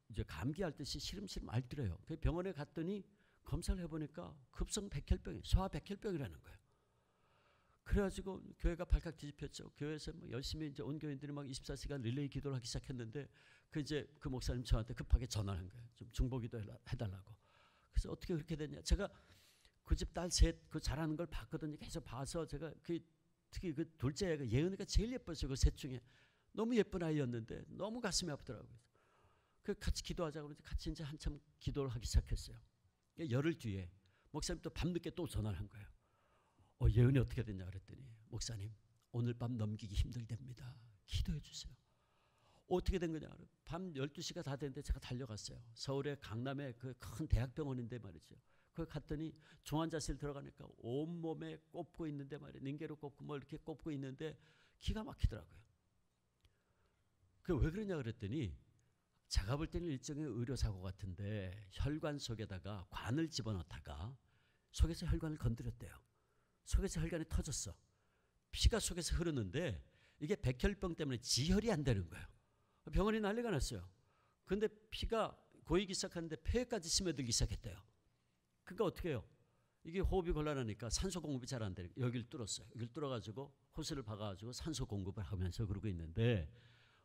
이제 감기할 듯이 시름시름 앓더래요. 그 병원에 갔더니 검사를 해보니까 급성 백혈병이, 소아백혈병이라는 거예요. 그래가지고 교회가 발칵 뒤집혔죠. 교회에서 막 열심히 이제 온 교인들이 막 24시간 릴레이 기도를 하기 시작했는데 그 목사님 저한테 급하게 전화를 한 거예요. 좀 중보기도 해달라고. 그래서 어떻게 그렇게 됐냐. 제가 그 집 딸 셋 그 잘하는 걸 봤거든요. 계속 봐서 제가 특히 그 둘째 애가 예은이가 제일 예뻤어요. 그 셋 중에 너무 예쁜 아이였는데 너무 가슴이 아프더라고요. 그 같이 기도하자고 그래서 같이 이제 한참 기도를 하기 시작했어요. 열흘 뒤에 목사님 또 밤늦게 또 전화를 한 거예요. 예은이 어떻게 됐냐 그랬더니 목사님, 오늘 밤 넘기기 힘들답니다. 기도해 주세요. 어떻게 된 거냐. 밤 12시가 다 됐는데 제가 달려갔어요. 서울의 강남에 그 큰 대학병원인데 말이죠. 거기 갔더니 중환자실 들어가니까 온몸에 꼽고 있는데 말이에요. 닌게로 꼽고 뭐 이렇게 꼽고 있는데 기가 막히더라고요. 왜 그러냐 그랬더니 제가 볼 때는 일종의 의료사고 같은데 혈관 속에다가 관을 집어넣다가 속에서 혈관을 건드렸대요. 속에서 혈관이 터졌어. 피가 속에서 흐르는데 이게 백혈병 때문에 지혈이 안 되는 거예요. 병원이 난리가 났어요. 근데 피가 고이기 시작하는데 폐까지 스며들기 시작했대요. 그러니까 어떻게 해요? 이게 호흡이 곤란하니까 산소 공급이 잘 안 되니까 여기를 뚫었어요. 여기를 뚫어가지고 호스를 박아가지고 산소 공급을 하면서 그러고 있는데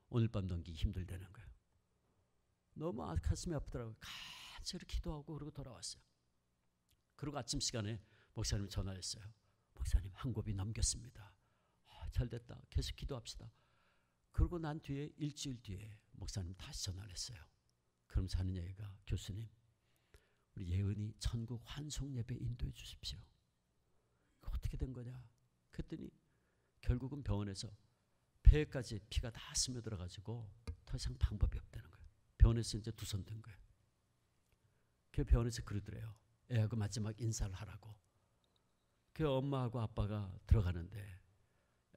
오늘 밤 넘기기 힘들다는 거예요. 너무 가슴이 아프더라고요. 간절히 기도하고 그러고 돌아왔어요. 그리고 아침 시간에 목사님 전화했어요. 목사님, 한 곱이 넘겼습니다. 잘 됐다. 계속 기도합시다. 그러고 난 뒤에 일주일 뒤에 목사님 다시 전화를 했어요. 그러면서 하는 얘기가, 교수님, 우리 예은이 천국 환송 예배 인도해 주십시오. 어떻게 된 거냐? 그랬더니 결국은 병원에서 폐까지 피가 다 스며들어가지고 더 이상 방법이 없다는 거예요. 병원에서 이제 두손된 거예요. 그 병원에서 그러더래요. 애하고 마지막 인사를 하라고. 그 엄마하고 아빠가 들어가는데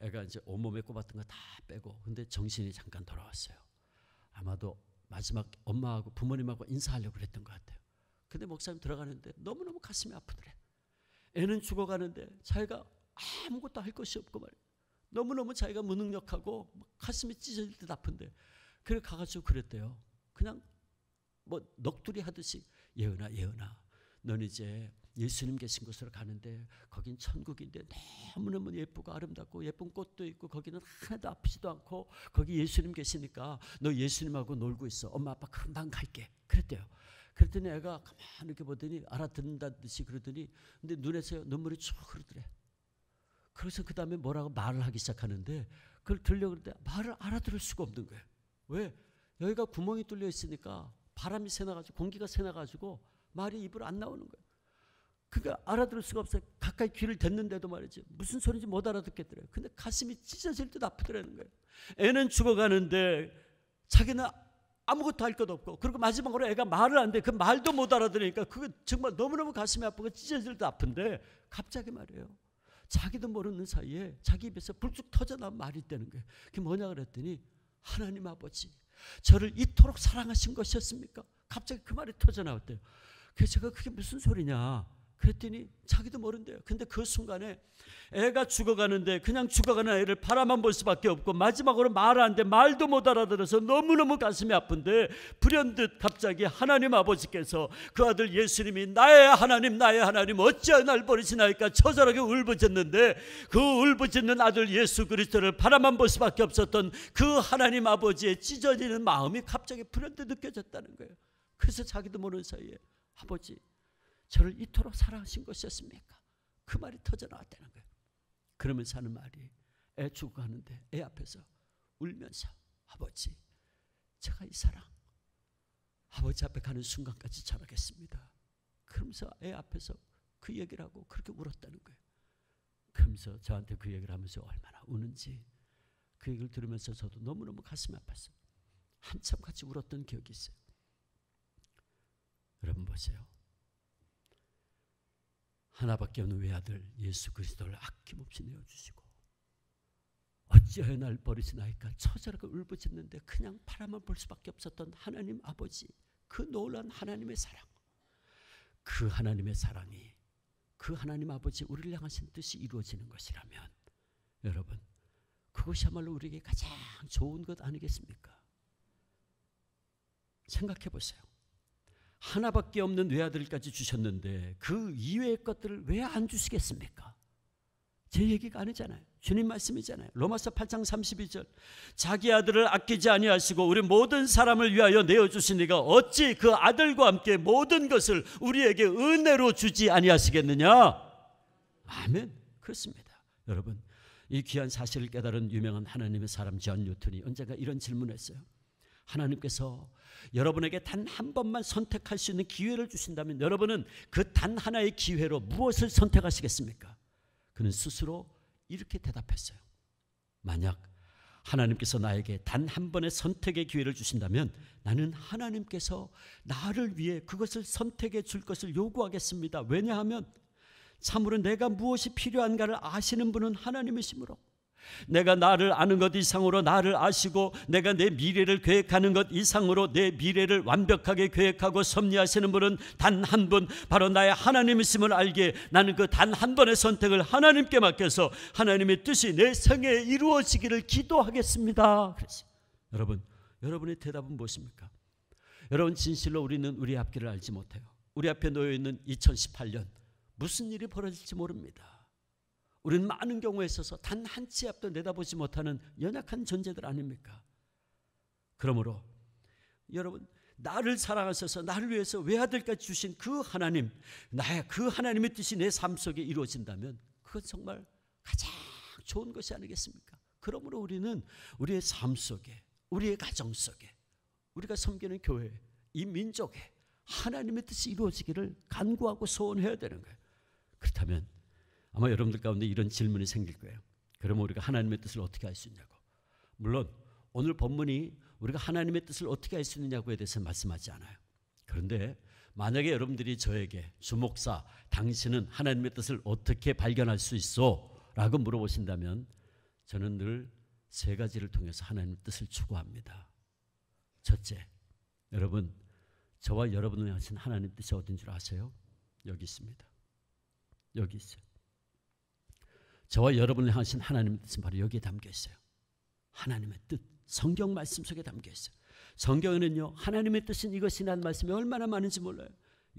애가 이제 온몸에 꼽았던 거 다 빼고 근데 정신이 잠깐 돌아왔어요. 아마도 마지막 엄마하고 부모님하고 인사하려고 그랬던 것 같아요. 근데 목사님 들어가는데 너무너무 가슴이 아프더래. 애는 죽어가는데 자기가 아무것도 할 것이 없고 말이에요. 너무너무 자기가 무능력하고 가슴이 찢어질 듯 아픈데 그래 가가지고 그랬대요. 그냥 뭐 넋두리 하듯이 예은아 넌 이제 예수님 계신 곳으로 가는데 거긴 천국인데 너무너무 예쁘고 아름답고 예쁜 꽃도 있고 거기는 하나도 아프지도 않고 거기 예수님 계시니까 너 예수님하고 놀고 있어. 엄마 아빠 금방 갈게. 그랬대요. 그랬더니 애가 가만히 이렇게 보더니 알아듣는다는 듯이 그러더니 근데 눈에서 눈물이 쭉 흐르더래. 그래서 그 다음에 뭐라고 말을 하기 시작하는데 그걸 들려고 그러는데 말을 알아들을 수가 없는 거예요. 왜? 여기가 구멍이 뚫려 있으니까 바람이 새나가지고 공기가 새나가지고 말이 입으로 안 나오는 거예요. 그가 알아들을 수가 없어요. 가까이 귀를 댔는데도 말이지 무슨 소리인지 못 알아듣겠더래요. 근데 가슴이 찢어질 듯 아프더라는 거예요. 애는 죽어가는데 자기는 아무것도 할 것 없고, 그리고 마지막으로 애가 말을 안 돼. 그 말도 못 알아들으니까 그거 정말 너무너무 가슴이 아프고 찢어질 듯 아픈데 갑자기 말이에요, 자기도 모르는 사이에 자기 입에서 불쑥 터져나온 말이 있다는 거예요. 그게 뭐냐 그랬더니 하나님 아버지, 저를 이토록 사랑하신 것이었습니까? 갑자기 그 말이 터져나왔대요. 그래서 제가 그게 무슨 소리냐 그랬더니 자기도 모른대요. 근데 그 순간에 애가 죽어가는데 그냥 죽어가는 애를 바라만 볼 수밖에 없고, 마지막으로 말 안 돼. 말도 못 알아들어서 너무너무 가슴이 아픈데 불현듯 갑자기 하나님 아버지께서 그 아들 예수님이 나의 하나님 나의 하나님 어찌하여 날 버리시나이까 처절하게 울부짖는데, 그 울부짖는 아들 예수 그리스도를 바라만 볼 수밖에 없었던 그 하나님 아버지의 찢어지는 마음이 갑자기 불현듯 느껴졌다는 거예요. 그래서 자기도 모르는 사이에 아버지, 저를 이토록 사랑하신 것이었습니까? 그 말이 터져나왔다는 거예요. 그러면서 하는 말이, 애 죽어가는데 애 앞에서 울면서 아버지, 제가 이 사랑 아버지 앞에 가는 순간까지 전하겠습니다. 그러면서 애 앞에서 그 얘기를 하고 그렇게 울었다는 거예요. 그러면서 저한테 그 얘기를 하면서 얼마나 우는지, 그 얘기를 들으면서 저도 너무너무 가슴이 아팠어요. 한참 같이 울었던 기억이 있어요. 여러분 보세요. 하나밖에 없는 외아들 예수 그리스도를 아낌없이 내어주시고 어찌하여 날 버리시나이까 처절하게 울부짖는데 그냥 바라만 볼 수밖에 없었던 하나님 아버지, 그 놀라운 하나님의 사랑, 그 하나님의 사랑이 그 하나님 아버지 우리를 향하신 뜻이 이루어지는 것이라면 여러분, 그것이야말로 우리에게 가장 좋은 것 아니겠습니까? 생각해 보세요. 하나밖에 없는 외아들까지 주셨는데 그 이외의 것들을 왜 안 주시겠습니까? 제 얘기가 아니잖아요. 주님 말씀이잖아요. 로마서 8장 32절, 자기 아들을 아끼지 아니하시고 우리 모든 사람을 위하여 내어주신 이가 어찌 그 아들과 함께 모든 것을 우리에게 은혜로 주지 아니하시겠느냐? 아멘. 그렇습니다. 여러분, 이 귀한 사실을 깨달은 유명한 하나님의 사람 존 뉴턴이 언젠가 이런 질문을 했어요. 하나님께서 여러분에게 단 한 번만 선택할 수 있는 기회를 주신다면 여러분은 그 단 하나의 기회로 무엇을 선택하시겠습니까? 그는 스스로 이렇게 대답했어요. 만약 하나님께서 나에게 단 한 번의 선택의 기회를 주신다면 나는 하나님께서 나를 위해 그것을 선택해 줄 것을 요구하겠습니다. 왜냐하면 참으로 내가 무엇이 필요한가를 아시는 분은 하나님이시므로, 내가 나를 아는 것 이상으로 나를 아시고 내가 내 미래를 계획하는 것 이상으로 내 미래를 완벽하게 계획하고 섭리하시는 분은 단 한 분, 바로 나의 하나님이심을 알기에 나는 그 단 한 번의 선택을 하나님께 맡겨서 하나님의 뜻이 내 생애에 이루어지기를 기도하겠습니다. 그래서 여러분, 여러분의 대답은 무엇입니까? 여러분, 진실로 우리는 우리 앞길을 알지 못해요. 우리 앞에 놓여있는 2018년 무슨 일이 벌어질지 모릅니다. 우리는 많은 경우에 있어서 단 한 치 앞도 내다보지 못하는 연약한 존재들 아닙니까? 그러므로 여러분, 나를 사랑하셔서 나를 위해서 외아들까지 주신 그 하나님, 나의 그 하나님의 뜻이 내 삶 속에 이루어진다면 그건 정말 가장 좋은 것이 아니겠습니까? 그러므로 우리는 우리의 삶 속에, 우리의 가정 속에, 우리가 섬기는 교회, 이 민족에 하나님의 뜻이 이루어지기를 간구하고 소원해야 되는 거예요. 그렇다면 아마 여러분들 가운데 이런 질문이 생길 거예요. 그러면 우리가 하나님의 뜻을 어떻게 알 수 있냐고. 물론 오늘 본문이 우리가 하나님의 뜻을 어떻게 알 수 있느냐고에 대해서 말씀하지 않아요. 그런데 만약에 여러분들이 저에게 주목사, 당신은 하나님의 뜻을 어떻게 발견할 수 있어? 라고 물어보신다면 저는 늘 세 가지를 통해서 하나님의 뜻을 추구합니다. 첫째, 여러분, 저와 여러분을 하신 하나님의 뜻이 어딘 줄 아세요? 여기 있습니다. 여기 있어요. 저와 여러분을 향하신 하나님의 뜻은 바로 여기에 담겨 있어요. 하나님의 뜻, 성경 말씀 속에 담겨 있어요. 성경에는요, 하나님의 뜻은 이것이라는 말씀이 얼마나 많은지 몰라요.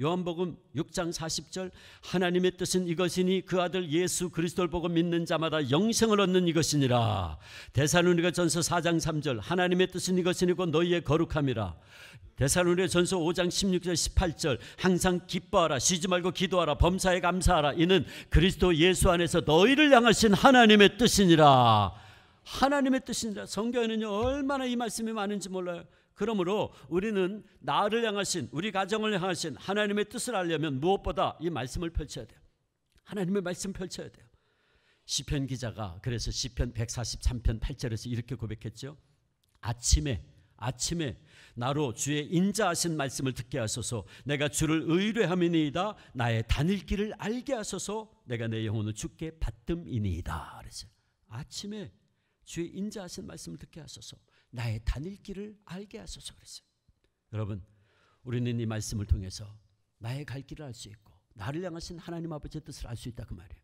요한복음 6장 40절, 하나님의 뜻은 이것이니 그 아들 예수 그리스도를 보고 믿는 자마다 영생을 얻는 이것이니라. 데살로니가전서 4장 3절, 하나님의 뜻은 이것이니 곧 너희의 거룩함이라. 데살로니가전서 5장 16절 18절, 항상 기뻐하라, 쉬지 말고 기도하라, 범사에 감사하라, 이는 그리스도 예수 안에서 너희를 향하신 하나님의 뜻이니라. 하나님의 뜻이니라. 성경에는요, 얼마나 이 말씀이 많은지 몰라요. 그러므로 우리는 나를 향하신, 우리 가정을 향하신 하나님의 뜻을 알려면 무엇보다 이 말씀을 펼쳐야 돼요. 하나님의 말씀 펼쳐야 돼요. 시편 기자가 그래서 시편 143편 8절에서 이렇게 고백했죠. 아침에 나로 주의 인자하신 말씀을 듣게 하소서. 내가 주를 의뢰함이니이다. 나의 다닐 길을 알게 하소서. 내가 내 영혼을 주께 받듬이니이다. 그랬어요. 아침에 주의 인자하신 말씀을 듣게 하소서. 나의 다닐 길을 알게 하소서. 그랬어요. 여러분, 우리는 이 말씀을 통해서 나의 갈 길을 알 수 있고 나를 향하신 하나님 아버지의 뜻을 알 수 있다 그 말이에요.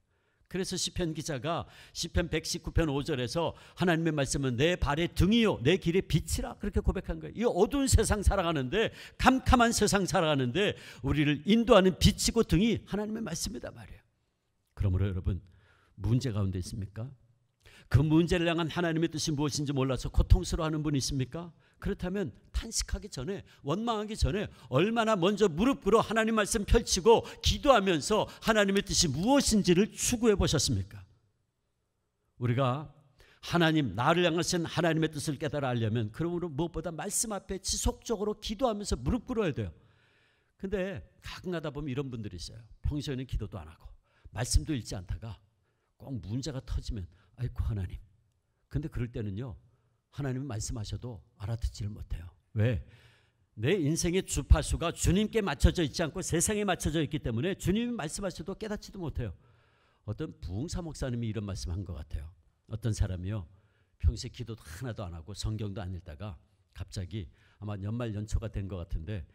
그래서 시편 기자가 시편 119편 5절에서 하나님의 말씀은 내 발의 등이요 내 길의 빛이라 그렇게 고백한 거예요. 이 어두운 세상 살아가는데, 캄캄한 세상 살아가는데 우리를 인도하는 빛이고 등이 하나님의 말씀이다 말이에요. 그러므로 여러분, 문제 가운데 있습니까? 그 문제를 향한 하나님의 뜻이 무엇인지 몰라서 고통스러워하는 분이 있습니까? 그렇다면 탄식하기 전에, 원망하기 전에 얼마나 먼저 무릎 꿇어 하나님 말씀 펼치고 기도하면서 하나님의 뜻이 무엇인지를 추구해 보셨습니까? 우리가 하나님, 나를 향하신 하나님의 뜻을 깨달아 알려면 그러므로 무엇보다 말씀 앞에 지속적으로 기도하면서 무릎 꿇어야 돼요. 근데 가끔 가다 보면 이런 분들이 있어요. 평소에는 기도도 안 하고 말씀도 읽지 않다가 꼭 문제가 터지면 아이고 하나님. 근데 그럴 때는요, 하나님이 말씀하셔도 알아듣지를 못해요. 왜? 내 인생의 주파수가 주님께 맞춰져 있지 않고 세상에 맞춰져 있기 때문에 주님이 말씀하셔도 깨닫지도 못해요. 어떤 부흥사 목사님이 이런 말씀한 것 같아요. 어떤 사람이요, 평소에 기도도 하나도 안 하고 성경도 안 읽다가 갑자기 아마 연말 연초가 된 것 같은데,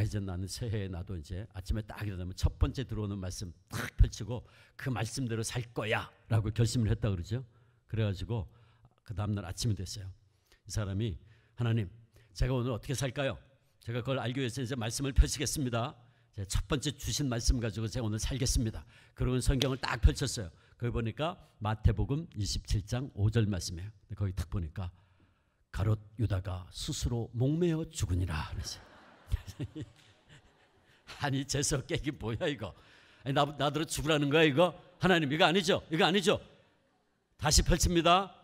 이제 나는 새해에 나도 이제 아침에 딱 일어나면 첫 번째 들어오는 말씀 딱 펼치고 그 말씀대로 살 거야 라고 결심을 했다 그러죠. 그래가지고 그 다음날 아침이 됐어요. 이 사람이, 하나님 제가 오늘 어떻게 살까요? 제가 그걸 알기 위해서 이제 말씀을 펼치겠습니다. 제가 첫 번째 주신 말씀 가지고 제가 오늘 살겠습니다. 그러고 성경을 딱 펼쳤어요. 거기 보니까 마태복음 27장 5절 말씀이에요. 거기 딱 보니까 가롯 유다가 스스로 목매어 죽으니라 그랬어요. 아니 재수 깨기 뭐야 이거? 아니, 나더러 죽으라는 거야 이거? 하나님 이거 아니죠? 이거 아니죠? 다시 펼칩니다.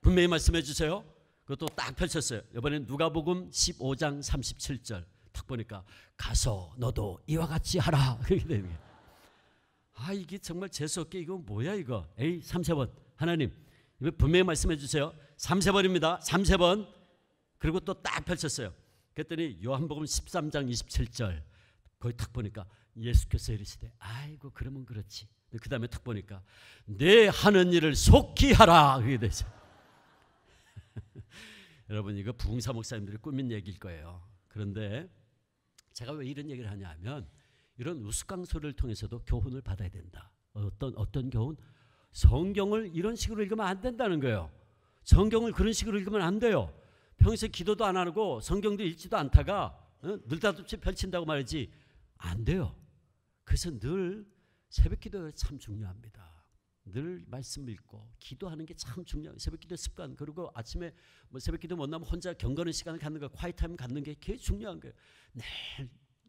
분명히 말씀해 주세요. 그것도 딱 펼쳤어요. 이번엔 누가복음 15장 37절 딱 보니까 가서 너도 이와 같이 하라. 그렇게 되는 거예요. 이게 정말 재수 없게 이거 뭐야 이거? 에이 3세번 하나님 이거 분명히 말씀해 주세요. 3세번입니다. 3세번. 그리고 또 딱 펼쳤어요. 그랬더니 요한복음 13장 27절 거기 딱 보니까 예수께서 이르시되 아이고 그러면 그렇지. 그 다음에 딱 보니까 내 하는 일을 속히 하라. 그게 되죠. 여러분 이거 부흥사 목사님들이 꾸민 얘기일 거예요. 그런데 제가 왜 이런 얘기를 하냐 하면 이런 우스꽝소리를 통해서도 교훈을 받아야 된다. 어떤 교훈? 성경을 이런 식으로 읽으면 안 된다는 거예요. 성경을 그런 식으로 읽으면 안 돼요. 평소에 기도도 안 하고 성경도 읽지도 않다가 늘다듬치 펼친다고 말이지 안 돼요. 그래서 늘 새벽 기도가 참 중요합니다. 늘 말씀 읽고 기도하는 게 참 중요해요. 새벽 기도 습관. 그리고 아침에 뭐 새벽 기도 못 나면 혼자 경건의 시간을 갖는 거, 콰이트 타임 갖는 게 되게 중요한 거예요.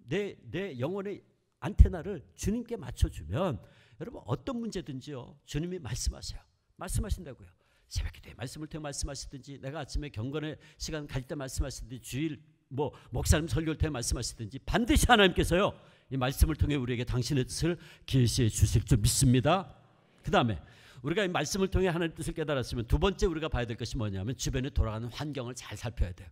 내 영혼의 안테나를 주님께 맞춰주면 여러분 어떤 문제든지요 주님이 말씀하세요. 말씀하신다고요. 새벽 기도에 말씀을 통해 말씀하시든지, 내가 아침에 경건의 시간 갈 때 말씀하시든지, 주일 목사님 설교를 통해 말씀하시든지 반드시 하나님께서요 이 말씀을 통해 우리에게 당신의 뜻을 계시해 주실 줄 믿습니다. 그 다음에 우리가 이 말씀을 통해 하나님의 뜻을 깨달았으면 두 번째 우리가 봐야 될 것이 뭐냐면 주변에 돌아가는 환경을 잘 살펴야 돼요.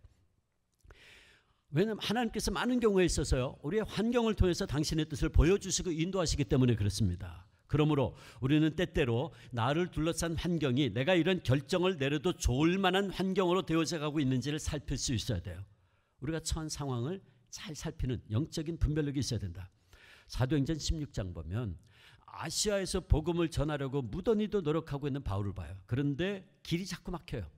왜냐하면 하나님께서 많은 경우에 있어서요 우리의 환경을 통해서 당신의 뜻을 보여주시고 인도하시기 때문에 그렇습니다. 그러므로 우리는 때때로 나를 둘러싼 환경이 내가 이런 결정을 내려도 좋을 만한 환경으로 되어져 가고 있는지를 살필 수 있어야 돼요. 우리가 처한 상황을 잘 살피는 영적인 분별력이 있어야 된다. 사도행전 16장 보면 아시아에서 복음을 전하려고 무던히도 노력하고 있는 바울을 봐요. 그런데 길이 자꾸 막혀요.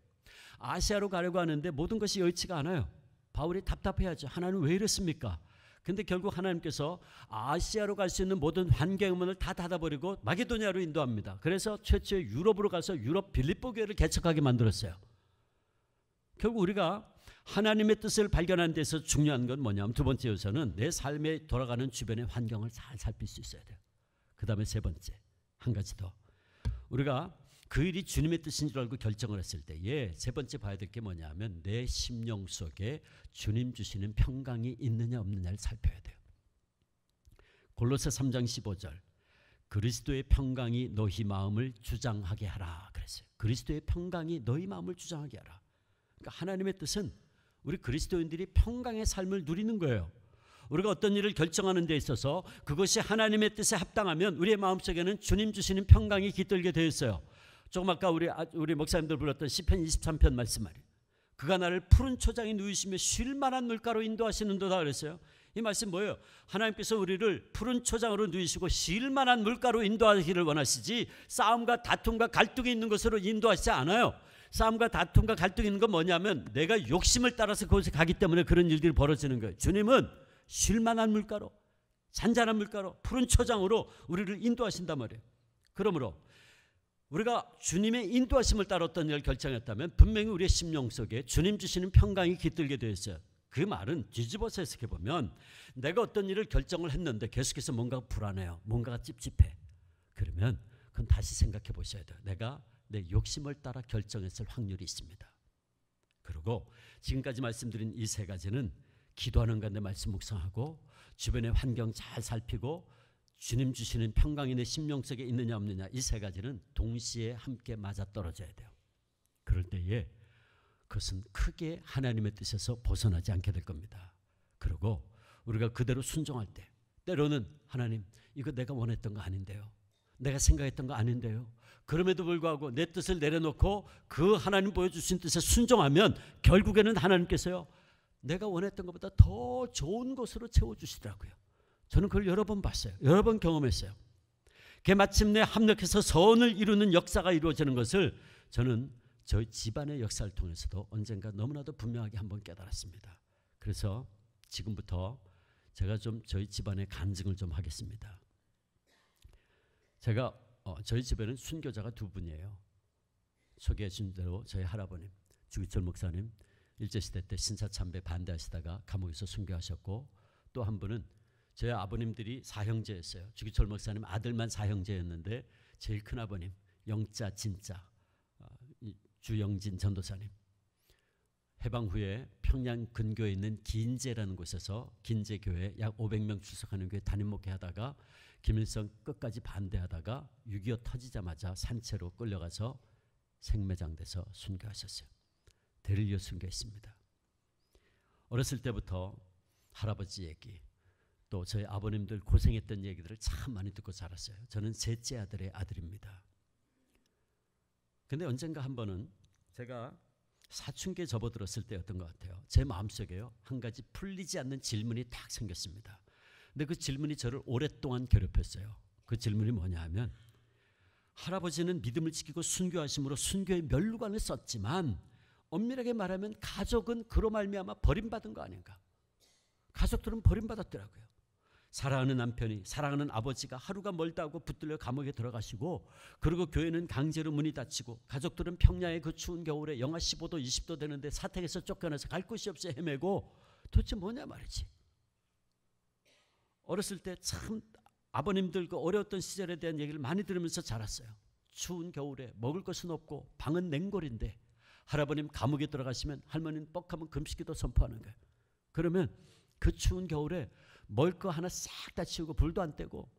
아시아로 가려고 하는데 모든 것이 여의치가 않아요. 바울이 답답해하죠. 하나님 왜 이랬습니까? 근데 결국 하나님께서 아시아로 갈 수 있는 모든 환경의 문을 다 닫아버리고 마게도니아로 인도합니다. 그래서 최초의 유럽으로 가서 유럽 빌립보 교회를 개척하게 만들었어요. 결국 우리가 하나님의 뜻을 발견하는 데서 중요한 건 뭐냐면 두 번째 요소는 내 삶에 돌아가는 주변의 환경을 잘 살필 수 있어야 돼요. 그 다음에 세 번째 한 가지 더, 우리가 그 일이 주님의 뜻인 줄 알고 결정을 했을 때에 세 번째 봐야 될 게 뭐냐면 내 심령 속에 주님 주시는 평강이 있느냐 없느냐를 살펴야 돼요. 골로새 3장 15절 그리스도의 평강이 너희 마음을 주장하게 하라 그랬어요. 그리스도의 평강이 너희 마음을 주장하게 하라. 그러니까 하나님의 뜻은 우리 그리스도인들이 평강의 삶을 누리는 거예요. 우리가 어떤 일을 결정하는 데 있어서 그것이 하나님의 뜻에 합당하면 우리의 마음속에는 주님 주시는 평강이 깃들게 되어 있어요. 조금 아까 우리 목사님들 불렀던 시편 23편 말씀 말이에요. 그가 나를 푸른 초장에 누이시며 쉴 만한 물가로 인도하시는도다 그랬어요. 이 말씀 뭐예요? 하나님께서 우리를 푸른 초장으로 누이시고 쉴 만한 물가로 인도하기를 원하시지 싸움과 다툼과 갈등이 있는 곳으로 인도하시지 않아요. 싸움과 다툼과 갈등이 있는 건 뭐냐면 내가 욕심을 따라서 그곳에 가기 때문에 그런 일들이 벌어지는 거예요. 주님은 쉴 만한 물가로 잔잔한 물가로 푸른 초장으로 우리를 인도하신단 말이에요. 그러므로 우리가 주님의 인도하심을 따라 어떤 일을 결정했다면 분명히 우리의 심령 속에 주님 주시는 평강이 깃들게 되어 있어요. 그 말은 뒤집어서 해석해 보면 내가 어떤 일을 결정을 했는데 계속해서 뭔가 불안해요. 뭔가가 찝찝해. 그러면 그건 다시 생각해 보셔야 돼요. 내가 내 욕심을 따라 결정했을 확률이 있습니다. 그리고 지금까지 말씀드린 이 세 가지는 기도하는 가운데 말씀 묵상하고 주변의 환경 잘 살피고 주님 주시는 평강이 내 심령 속에 있느냐 없느냐 이 세 가지는 동시에 함께 맞아떨어져야 돼요. 그럴 때에 그것은 크게 하나님의 뜻에서 벗어나지 않게 될 겁니다. 그리고 우리가 그대로 순종할 때 때로는 하나님 이거 내가 원했던 거 아닌데요. 내가 생각했던 거 아닌데요. 그럼에도 불구하고 내 뜻을 내려놓고 그 하나님 보여주신 뜻에 순종하면 결국에는 하나님께서요. 내가 원했던 것보다 더 좋은 것으로 채워주시더라고요. 저는 그걸 여러 번 봤어요. 여러 번 경험했어요. 그게 마침내 합력해서 선을 이루는 역사가 이루어지는 것을 저는 저희 집안의 역사를 통해서도 언젠가 너무나도 분명하게 한번 깨달았습니다. 그래서 지금부터 제가 좀 저희 집안의 간증을 좀 하겠습니다. 제가 저희 집에는 순교자가 두 분이에요. 소개해 준 대로 저희 할아버님 주기철 목사님 일제시대 때 신사참배 반대하시다가 감옥에서 순교하셨고 또 한 분은 저희 아버님들이 사형제였어요. 주기철 목사님 아들만 사형제였는데 제일 큰 아버님 영자 진짜 주영진 전도사님 해방 후에 평양 근교에 있는 긴제라는 곳에서 긴제교회 약 500명 출석하는 교회 담임 목회하다가 김일성 끝까지 반대하다가 6.25 터지자마자 산채로 끌려가서 생매장돼서 순교하셨어요. 대를 이어 순교했습니다. 어렸을 때부터 할아버지 얘기 또 저희 아버님들 고생했던 얘기들을 참 많이 듣고 자랐어요. 저는 셋째 아들의 아들입니다. 근데 언젠가 한 번은 제가 사춘기에 접어들었을 때였던 것 같아요. 제 마음속에요. 한 가지 풀리지 않는 질문이 딱 생겼습니다. 근데 그 질문이 저를 오랫동안 괴롭혔어요. 그 질문이 뭐냐 하면 할아버지는 믿음을 지키고 순교하심으로 순교의 멸류관을 썼지만 엄밀하게 말하면 가족은 그로 말미암아 버림받은 거 아닌가. 가족들은 버림받았더라고요. 사랑하는 남편이 사랑하는 아버지가 하루가 멀다 하고 붙들려 감옥에 들어가시고 그리고 교회는 강제로 문이 닫히고 가족들은 평양의 그 추운 겨울에 영하 15도 20도 되는데 사택에서 쫓겨나서 갈 곳이 없이 헤매고 도대체 뭐냐 말이지. 어렸을 때 참 아버님들 그 어려웠던 시절에 대한 얘기를 많이 들으면서 자랐어요. 추운 겨울에 먹을 것은 없고 방은 냉골인데 할아버님 감옥에 들어가시면 할머니는 뻑하면 금식기도 선포하는 거예요. 그러면 그 추운 겨울에 먹을 거 하나 싹 다 치우고 불도 안 떼고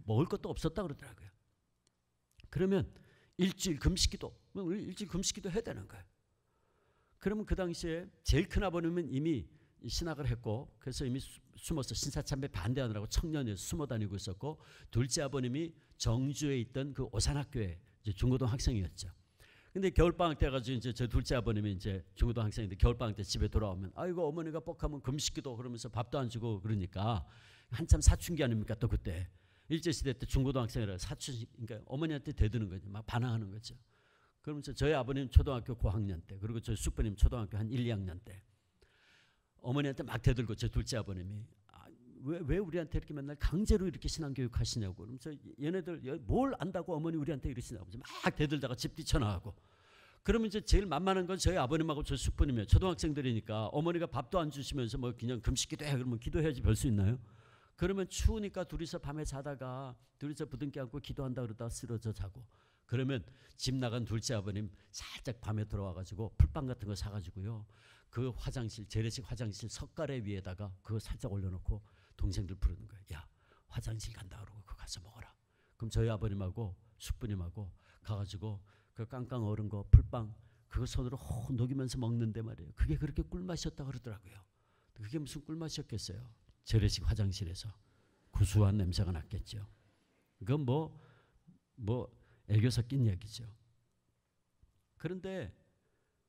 먹을 것도 없었다 그러더라고요. 그러면 일주일 금식기도 해야 되는 거예요. 그러면 그 당시에 제일 큰 아버님은 이미 신학을 했고 그래서 이미 숨어서 신사참배 반대하느라고 청년이어서 숨어 다니고 있었고 둘째 아버님이 정주에 있던 그 오산학교에 이제 중고등 학생이었죠. 근데 겨울방학 때 가지고 이제 저 둘째 아버님이 이제 중고등 학생인데 겨울방학 때 집에 돌아오면 아이고 어머니가 뻑하면 금식기도 그러면서 밥도 안 주고 그러니까 한참 사춘기 아닙니까 또 그때 일제시대 때 중고등 학생이라 사춘기 그러니까 어머니한테 대드는 거죠. 막 반항하는 거죠. 그러면서 저희 아버님 초등학교 고학년 때 그리고 저희 숙부님 초등학교 한 1, 2학년 때 어머니한테 막 대들고 제 둘째 아버님이 왜 우리한테 이렇게 맨날 강제로 이렇게 신앙교육 하시냐고 그러면서 얘네들 뭘 안다고 어머니 우리한테 이러시냐고 막 대들다가 집 뛰쳐나가고 그러면 이제 제일 만만한 건 저희 아버님하고 저 숙부님이에요. 초등학생들이니까 어머니가 밥도 안 주시면서 뭐 그냥 금식기도 해 그러면 기도해야지 별 수 있나요? 그러면 추우니까 둘이서 밤에 자다가 둘이서 부둥켜 안고 기도한다 그러다가 쓰러져 자고 그러면 집 나간 둘째 아버님 살짝 밤에 들어와가지고 풀빵 같은 거 사가지고요. 그 화장실, 재래식 화장실 석가래 위에다가 그거 살짝 올려놓고 동생들 부르는 거예요. 야, 화장실 간다 그러고 그거 가서 먹어라. 그럼 저희 아버님하고 숙부님하고 가가지고 그 깡깡 얼은 거 풀빵 그거 손으로 혹 녹이면서 먹는데 말이에요. 그게 그렇게 꿀맛이었다 그러더라고요. 그게 무슨 꿀맛이었겠어요. 재래식 화장실에서 구수한 냄새가 났겠죠. 그건 뭐 애교 섞인 얘기죠. 그런데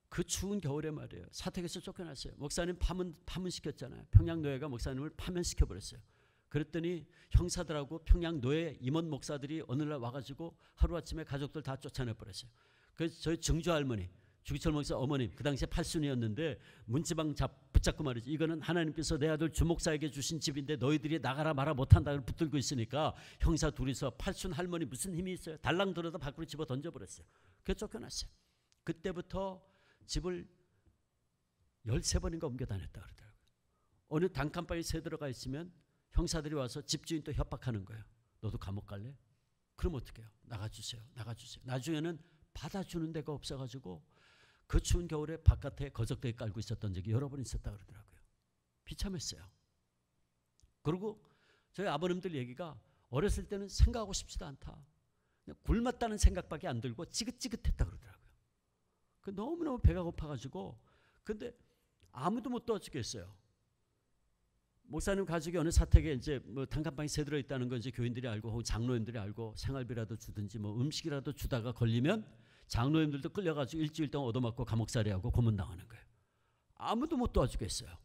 그 추운 겨울에 말이에요. 사택에서 쫓겨났어요. 목사님 파문시켰잖아요. 평양노예가 목사님을 파면시켜버렸어요. 그랬더니 형사들하고 평양노예 임원 목사들이 어느 날 와가지고 하루아침에 가족들 다 쫓아내버렸어요. 그래서 저희 증조 할머니, 주기철 목사 어머님, 그 당시에 팔순이었는데 문지방 붙잡고 말이죠. 이거는 하나님께서 내 아들 주목사에게 주신 집인데 너희들이 나가라 마라 못한다고 붙들고 있으니까 형사 둘이서 팔순 할머니 무슨 힘이 있어요. 달랑 들어다 밖으로 집어 던져버렸어요. 그래서 쫓겨났어요. 그때부터 집을 13번인가 옮겨 다녔다 그러더라고요. 어느 단칸방에 새 들어가 있으면 형사들이 와서 집주인 또 협박하는 거예요. 너도 감옥 갈래? 그럼 어떻게 해요? 나가주세요. 나가주세요. 나중에는 받아주는 데가 없어가지고 그 추운 겨울에 바깥에 거적대에 깔고 있었던 적이 여러 번 있었다 그러더라고요. 비참했어요. 그리고 저희 아버님들 얘기가 어렸을 때는 생각하고 싶지도 않다. 그냥 굶었다는 생각밖에 안 들고 찌긋찌긋했다 그러더라고요. 너무너무 배가 고파가지고 근데 아무도 못 도와주겠어요. 목사님 가족이 어느 사택에 이제 뭐 단칸방에 새 들어 있다는 거 이제 교인들이 알고 혹은 장로님들이 알고 생활비라도 주든지 뭐 음식이라도 주다가 걸리면 장로님들도 끌려가지고 일주일 동안 얻어맞고 감옥살이하고 고문당하는 거예요. 아무도 못 도와주겠어요.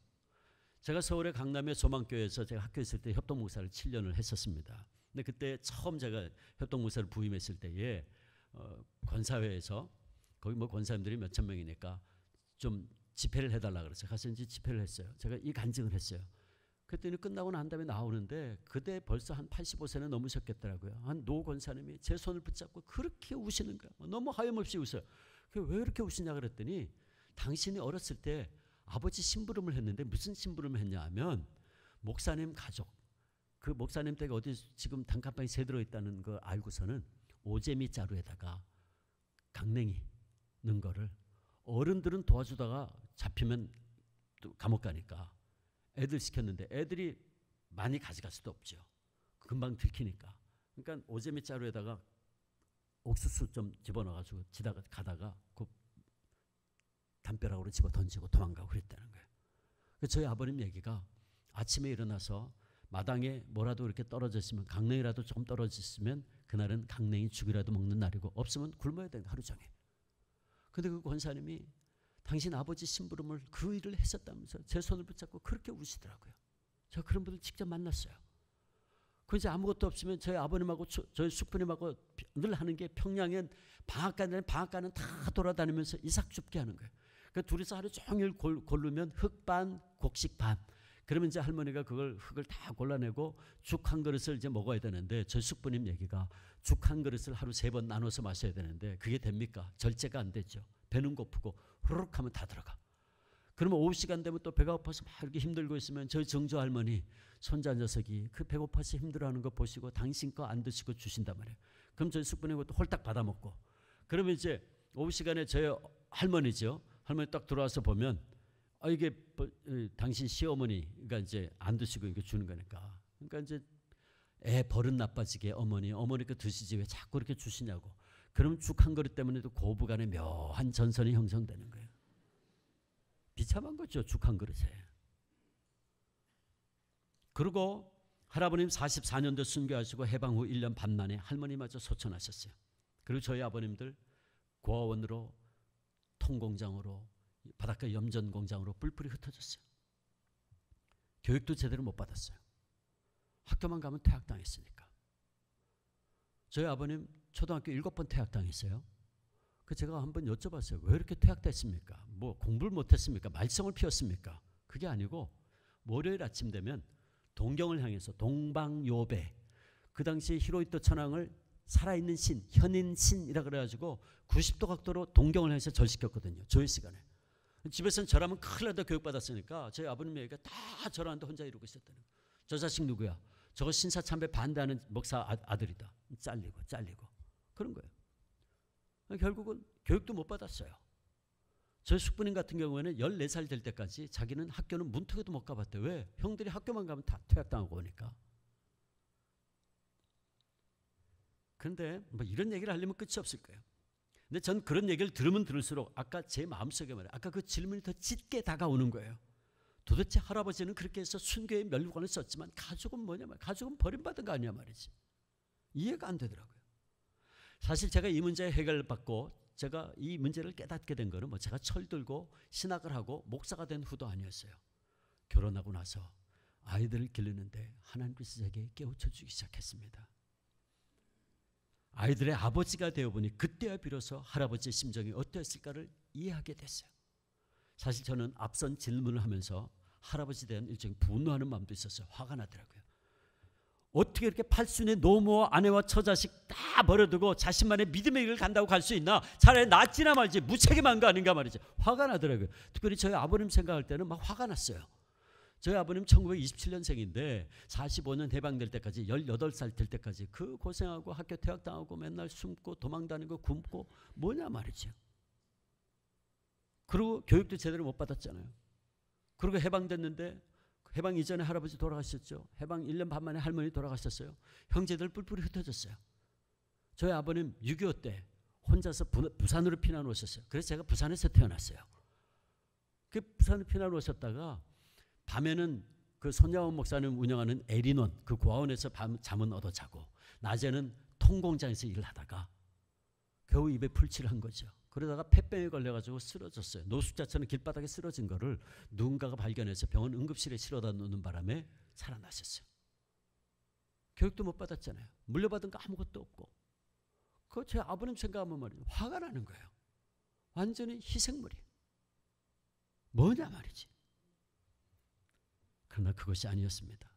제가 서울의 강남의 소망교회에서 제가 학교 있을 때 협동목사를 7년을 했었습니다. 근데 그때 처음 제가 협동목사를 부임했을 때에 권사회에서 거기 뭐 권사님들이 몇천 명이니까 좀 집회를 해달라 그랬어요. 가서 이제 집회를 했어요. 제가 이 간증을 했어요. 그랬더니 끝나고 난 다음에 나오는데 그때 벌써 한 85세는 넘으셨겠더라고요. 한 노 권사님이 제 손을 붙잡고 그렇게 우시는 거예요. 너무 하염없이 웃어요. 왜 이렇게 우시냐 그랬더니 당신이 어렸을 때 아버지 심부름을 했는데 무슨 심부름을 했냐 하면 목사님 가족 그 목사님 댁에 어디 지금 단칸방에 새 들어있다는 거 알고서는 오재미 자루에다가 강냉이 넣은 거를 어른들은 도와주다가 잡히면 또 감옥 가니까 애들 시켰는데 애들이 많이 가져갈 수도 없죠. 금방 들키니까. 그러니까 오재미 자루에다가 옥수수 좀 집어넣어가지고 가다가 그 담벼락으로 집어 던지고 도망가고 그랬다는 거예요. 그래서 저희 아버님 얘기가 아침에 일어나서 마당에 뭐라도 이렇게 떨어져 있으면 강냉이라도 조금 떨어져 있으면 그날은 강냉이 죽이라도 먹는 날이고 없으면 굶어야 된다 하루 종일. 근데 그 권사님이 당신 아버지 심부름을 그 일을 했었다면서 제 손을 붙잡고 그렇게 우시더라고요. 저 그런 분들 직접 만났어요. 그 이제 아무것도 없으면 저희 아버님하고 저희 숙부님하고 늘 하는 게 평양엔 방앗간은 다 돌아다니면서 이삭 줍게 하는 거예요. 그 둘이서 하루 종일 고르면 흙 반, 곡식 반. 그러면 이제 할머니가 그걸 흙을 다 골라내고 죽 한 그릇을 이제 먹어야 되는데 저희 숙부님 얘기가 죽 한 그릇을 하루 3번 나눠서 마셔야 되는데 그게 됩니까? 절제가 안 되죠. 배는 고프고 후루룩 하면 다 들어가. 그러면 오후 시간 되면 또 배가 고파서 막 이렇게 힘들고 있으면 저희 정조 할머니 손자 녀석이 그 배고파서 힘들어하는 거 보시고 당신 거 안 드시고 주신단 말이에요. 그럼 저희 숙부님 것도 홀딱 받아먹고 그러면 이제 오후 시간에 저희 할머니죠. 할머니 딱 들어와서 보면 이게 당신 시어머니가 이제 안 드시고 이거 주는 거니까. 그러니까 이제 애 버릇 나빠지게 어머니 거 드시지 왜 자꾸 이렇게 주시냐고. 그러면 죽 한 그릇 때문에도 고부간에 묘한 전선이 형성되는 거예요. 비참한 거죠. 죽 한 그릇에. 그리고 할아버님 44년도 순교하시고 해방 후 1년 반 만에 할머니마저 소천하셨어요. 그리고 저희 아버님들 고아원으로 통공장으로 바닷가 염전공장으로 뿔뿔이 흩어졌어요. 교육도 제대로 못 받았어요. 학교만 가면 퇴학당했으니까. 저희 아버님 초등학교 7번 퇴학당했어요. 그 제가 한번 여쭤봤어요. 왜 이렇게 퇴학됐습니까? 뭐 공부를 못했습니까? 말썽을 피웠습니까? 그게 아니고 월요일 아침 되면 동경을 향해서 동방요배 그 당시 히로히토 천황을 살아있는 신, 현인신이라 그래가지고 90도 각도로 동경을 향해서 절시켰거든요. 조회 시간에. 집에서는 저라면 큰일 나다 교육받았으니까 저희 아버님 얘기가 다 저러는데 혼자 이러고 있었다는 거예요. 저 자식 누구야? 저거 신사참배 반대하는 목사 아들이다. 잘리고 그런 거예요. 결국은 교육도 못 받았어요. 저희 숙부님 같은 경우에는 14살 될 때까지 자기는 학교는 문턱에도 못 가봤대요. 왜? 형들이 학교만 가면 다 퇴학당하고 오니까. 그런데 뭐 이런 얘기를 하려면 끝이 없을 거예요. 근데 전 그런 얘기를 들으면 들을수록 아까 제 마음속에 말이에요. 아까 그 질문이 더 짙게 다가오는 거예요. 도대체 할아버지는 그렇게 해서 순교의 멸류관을 썼지만 가족은 뭐냐 말이야. 가족은 버림받은 거 아니야 말이지. 이해가 안 되더라고요. 사실 제가 이 문제 해결을 받고 제가 이 문제를 깨닫게 된 거는 뭐 제가 철들고 신학을 하고 목사가 된 후도 아니었어요. 결혼하고 나서 아이들을 기르는데 하나님께서 제게 깨우쳐 주기 시작했습니다. 아이들의 아버지가 되어보니 그때야 비로소 할아버지의 심정이 어떠했을까를 이해하게 됐어요. 사실 저는 앞선 질문을 하면서 할아버지에 대한 일종의 분노하는 마음도 있었어요. 화가 나더라고요. 어떻게 이렇게 팔순의 노모와 아내와 처자식 다 버려두고 자신만의 믿음의 길을 간다고 갈 수 있나? 차라리 낫지나 말지 무책임한 거 아닌가 말이죠. 화가 나더라고요. 특별히 저희 아버님 생각할 때는 막 화가 났어요. 저희 아버님 1927년생인데 45년 해방될 때까지 18살 될 때까지 그 고생하고 학교 퇴학당하고 맨날 숨고 도망다니고 굶고 뭐냐 말이죠. 그리고 교육도 제대로 못 받았잖아요. 그리고 해방됐는데 해방 이전에 할아버지 돌아가셨죠. 해방 1년 반 만에 할머니 돌아가셨어요. 형제들 뿔뿔이 흩어졌어요. 저희 아버님 6.25 때 혼자서 부산으로 피난 오셨어요. 그래서 제가 부산에서 태어났어요. 그 부산으로 피난 오셨다가 밤에는 그 손양원 목사님 운영하는 에리논 그 고아원에서 잠은 얻어 자고 낮에는 통공장에서 일을 하다가 겨우 입에 풀칠을 한 거죠. 그러다가 폐병에 걸려가지고 쓰러졌어요. 노숙자처럼 길바닥에 쓰러진 거를 누군가가 발견해서 병원 응급실에 실어다 놓는 바람에 살아나셨어요. 교육도 못 받았잖아요. 물려받은 거 아무것도 없고. 그거 제 아버님 생각하면 말이에요. 화가 나는 거예요. 완전히 희생물이에요. 뭐냐 말이지. 그러나 그것이 아니었습니다.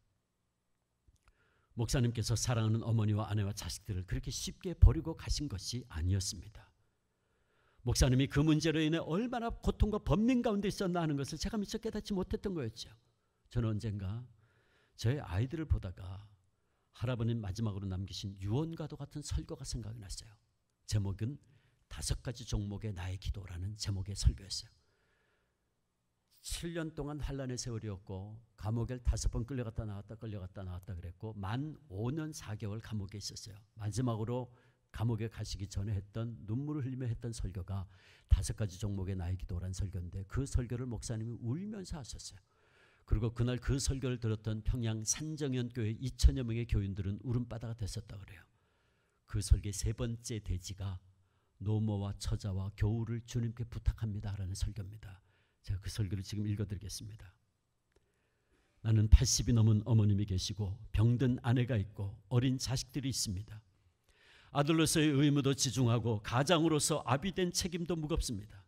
목사님께서 사랑하는 어머니와 아내와 자식들을 그렇게 쉽게 버리고 가신 것이 아니었습니다. 목사님이 그 문제로 인해 얼마나 고통과 번민 가운데 있었나 하는 것을 제가 미처 깨닫지 못했던 거였죠. 저는 언젠가 저의 아이들을 보다가 할아버님 마지막으로 남기신 유언과도 같은 설교가 생각이 났어요. 제목은 5가지 종목의 나의 기도라는 제목의 설교였어요. 7년 동안 환란의 세월이었고 감옥에 5번 끌려갔다 나왔다 그랬고 만 5년 4개월 감옥에 있었어요. 마지막으로 감옥에 가시기 전에 했던 눈물을 흘리며 했던 설교가 5가지 종목의 나의 기도라는 설교인데 그 설교를 목사님이 울면서 하셨어요. 그리고 그날 그 설교를 들었던 평양 산정연교회 2,000여 명의 교인들은 울음바다가 됐었다 그래요. 그 설교의 3번째 대지가 노모와 처자와 교우를 주님께 부탁합니다라는 설교입니다. 제가 그 설교를 지금 읽어드리겠습니다. 나는 80이 넘은 어머님이 계시고 병든 아내가 있고 어린 자식들이 있습니다. 아들로서의 의무도 지중하고 가장으로서 아비된 책임도 무겁습니다.